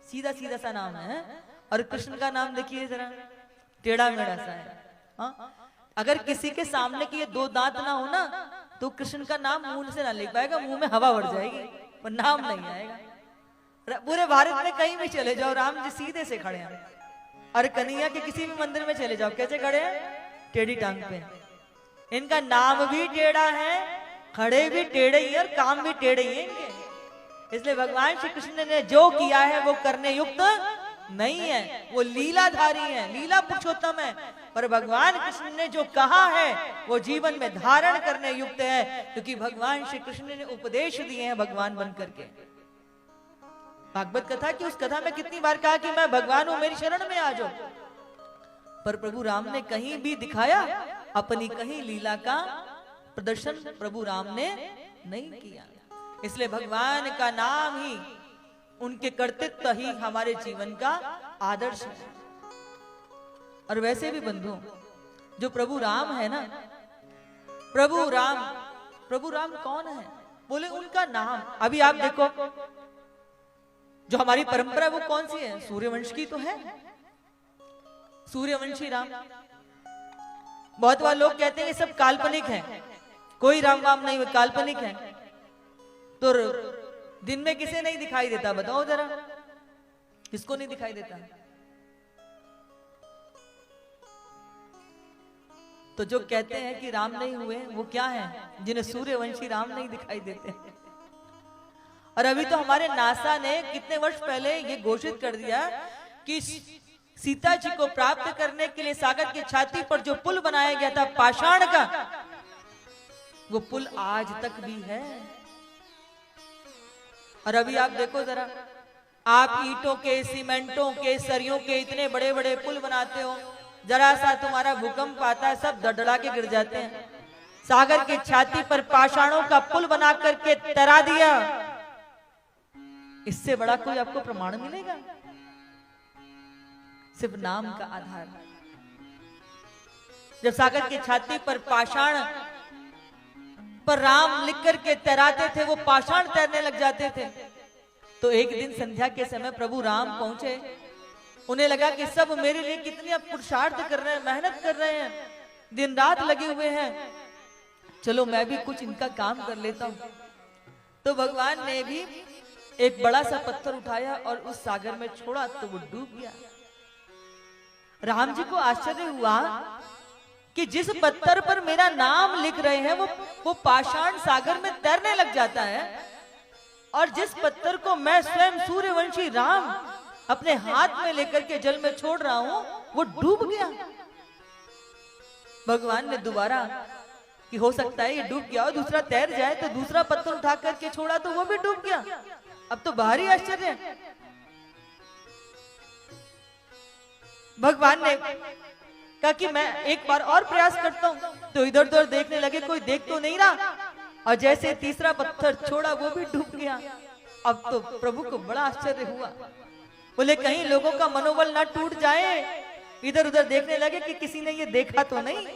सीधा सीधा सा नाम है, और कृष्ण का नाम देखिए जरा टेढ़ा मेढ़ा सा है। हाँ? अगर किसी के सामने के ये 2 दांत ना हो ना तो कृष्ण का नाम मुंह से ना लिख पाएगा, मुंह में हवा भर जाएगी पर नाम नहीं आएगा। पूरे भारत में कहीं भी चले जाओ राम जी सीधे से खड़े हैं। और कन्हैया के किसी भी मंदिर में चले जाओ, कैसे खड़े हैं? टेढ़ी टांग पे। इनका नाम भी टेढ़ा है, खड़े भी टेढ़े ही और काम भी टेढ़े ही इनके। इसलिए भगवान श्री कृष्ण ने जो किया है वो करने युक्त नहीं है, वो लीलाधारी है, लीला पुरुषोत्तम है। पर भगवान कृष्ण ने जो कहा है वो जीवन में धारण करने युक्त है, क्योंकि भगवान श्री कृष्ण ने उपदेश दिए हैं भगवान बन करके। भागवत कथा की उस कथा में कितनी बार कहा कि मैं भगवान हूं, मेरी शरण में आ जाओ, पर प्रभु राम ने कहीं भी दिखाया अपनी कहीं लीला का प्रदर्शन प्रभु राम ने नहीं किया। इसलिए भगवान का नाम ही, उनके कर्तृत्व ही हमारे जीवन का आदर्श है। और वैसे भी बंधुओं, जो प्रभु राम है ना, प्रभु राम कौन है? बोले उनका नाम। अभी आप देखो, जो हमारी परंपरा वो कौन सी है? सूर्यवंश की तो है, सूर्यवंशी राम। बहुत बार लोग कहते हैं ये सब काल्पनिक है, कोई राम वाम नहीं, काल्पनिक है। तो दिन में किसे नहीं दिखाई देता? बताओ जरा, किसको नहीं दिखाई देता? तो जो कहते हैं कि राम नहीं हुए वो क्या है? जिन्हें सूर्यवंशी राम नहीं दिखाई देते। और अभी तो हमारे नासा ने कितने वर्ष पहले ये घोषित कर दिया कि सीता जी को प्राप्त करने के लिए सागर की छाती पर जो पुल बनाया गया था पाषाण का, वो पुल आज तक भी है। और अभी आप देखो जरा, आप ईंटों के, सीमेंटों के, सरियों के इतने बड़े बड़े पुल बनाते हो, जरा सा तुम्हारा भूकंप आता है सब धड़धड़ा के गिर जाते हैं। सागर की छाती पर पाषाणों का पुल बना करके तैरा दिया, इससे बड़ा कोई आपको प्रमाण मिलेगा? सिर्फ नाम का आधार। जब सागर की छाती पर पाषाण पर राम लिख करके तैराते थे, वो पाषाण तैरने लग जाते थे। तो एक दिन संध्या के समय प्रभु राम पहुंचे, उन्हें लगा कि सब मेरे लिए कितने पुरुषार्थ कर रहे हैं, मेहनत कर रहे हैं, दिन रात लगे हुए हैं, चलो मैं भी कुछ इनका काम कर लेता हूं। तो भगवान ने भी एक बड़ा सा पत्थर उठाया और उस सागर में छोड़ा, तो वो डूब गया। राम जी को आश्चर्य हुआ कि जिस पत्थर पर मेरा नाम लिख रहे हैं वो पाषाण सागर में तैरने लग जाता है, और जिस पत्थर को मैं स्वयं सूर्यवंशी राम अपने हाथ में लेकर के जल में छोड़ रहा हूं, वो डूब गया। भगवान ने दोबारा, कि हो सकता है ये डूब गया और दूसरा तैर जाए, तो दूसरा पत्थर उठा करके छोड़ा तो वो भी डूब गया। अब तो बाहरी आश्चर्य है। भगवान ने कहा कि मैं एक बार और प्रयास करता हूं, तो इधर उधर देखने लगे, कोई देख तो नहीं रहा, और जैसे तीसरा पत्थर छोड़ा वो भी डूब गया। अब तो प्रभु को बड़ा आश्चर्य हुआ, बोले कहीं लोगों का मनोबल ना टूट जाए, इधर उधर देखने लगे कि किसी ने ये देखा तो नहीं।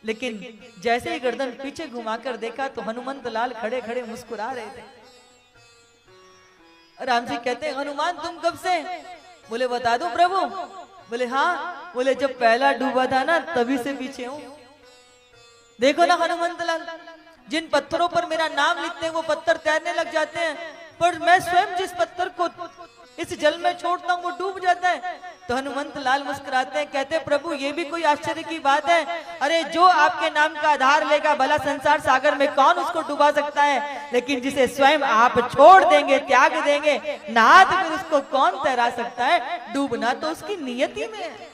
लेकिन जैसे ही गर्दन पीछे घुमाकर देखा तो हनुमंत लाल खड़े खड़े मुस्कुरा रहे थे। राम जी कहते हैं, हनुमान तुम कब से? बोले बता दो प्रभु। बोले हाँ। बोले जब पहला डूबा था ना तभी से पीछे हूं। देखो ना हनुमंत लाल, जिन पत्थरों पर मेरा नाम लिखते हैं वो पत्थर तैरने लग जाते हैं, पर मैं स्वयं जिस पत्थर को इस जल में छोड़ता हूं वो डूब जाता है। तो हनुमंत लाल मुस्कुराते हैं, कहते हैं प्रभु ये भी कोई आश्चर्य की बात है? अरे जो आपके नाम का आधार लेगा, भला संसार सागर में कौन उसको डुबा सकता है, लेकिन जिसे स्वयं आप छोड़ देंगे, त्याग देंगे, नहा तो फिर उसको कौन तैरा सकता है? डूबना तो उसकी नियति में है।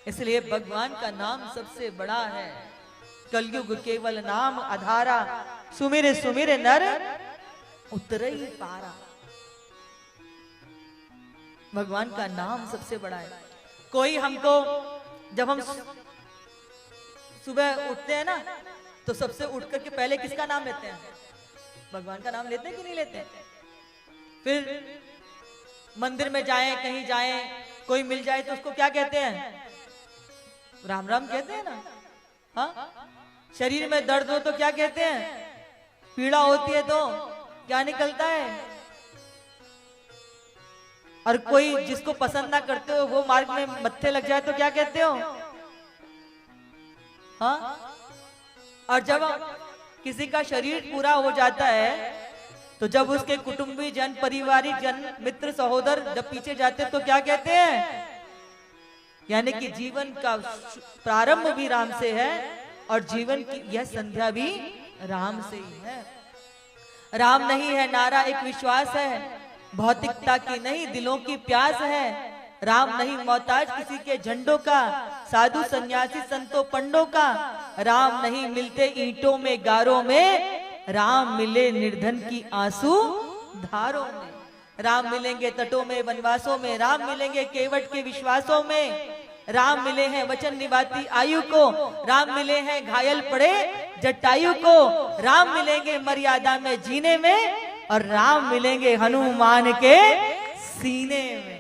इसलिए भगवान का नाम सबसे बड़ा है। कलयुग केवल नाम आधारा, सुमिरे सुमिरे नर उतरई पारा। भगवान का नाम सबसे बड़ा है। कोई हमको, जब हम सुबह उठते हैं ना, तो सबसे उठ करके पहले किसका नाम लेते हैं? भगवान का नाम लेते हैं कि नहीं लेते हैं? फिर मंदिर में जाएं, कहीं जाएं, कोई मिल जाए तो उसको क्या कहते हैं? राम राम कहते हैं ना। हाँ, शरीर में दर्द हो तो क्या कहते हैं? पीड़ा होती है तो क्या निकलता है? और कोई जिसको पसंद ना करते हो वो मार्ग में मत्थे लग जाए तो क्या कहते हो? हाँ, और जब किसी का शरीर पूरा हो जाता है तो जब उसके कुटुंबी जन, पारिवारिक जन, मित्र, सहोदर जब पीछे जाते तो क्या कहते हैं? यानी कि जीवन का प्रारंभ भी राम से है और जीवन की यह संध्या भी राम से ही है। राम नहीं है नारा एक विश्वास है, भौतिकता की नहीं दिलों की प्यास है। राम नहीं मोहताज किसी के झंडों का, साधु सन्यासी संतों पंडों का। राम नहीं मिलते ईंटों में गारों में, राम मिले निर्धन की आंसू धारों में। राम मिलेंगे तटों में वनवासों में, राम मिलेंगे केवट के विश्वासों में। राम मिले हैं वचन निभाती आयु को, राम मिले हैं घायल पड़े जटायु को। राम मिलेंगे मर्यादा में जीने में और राम मिलेंगे हनुमान के सीने में।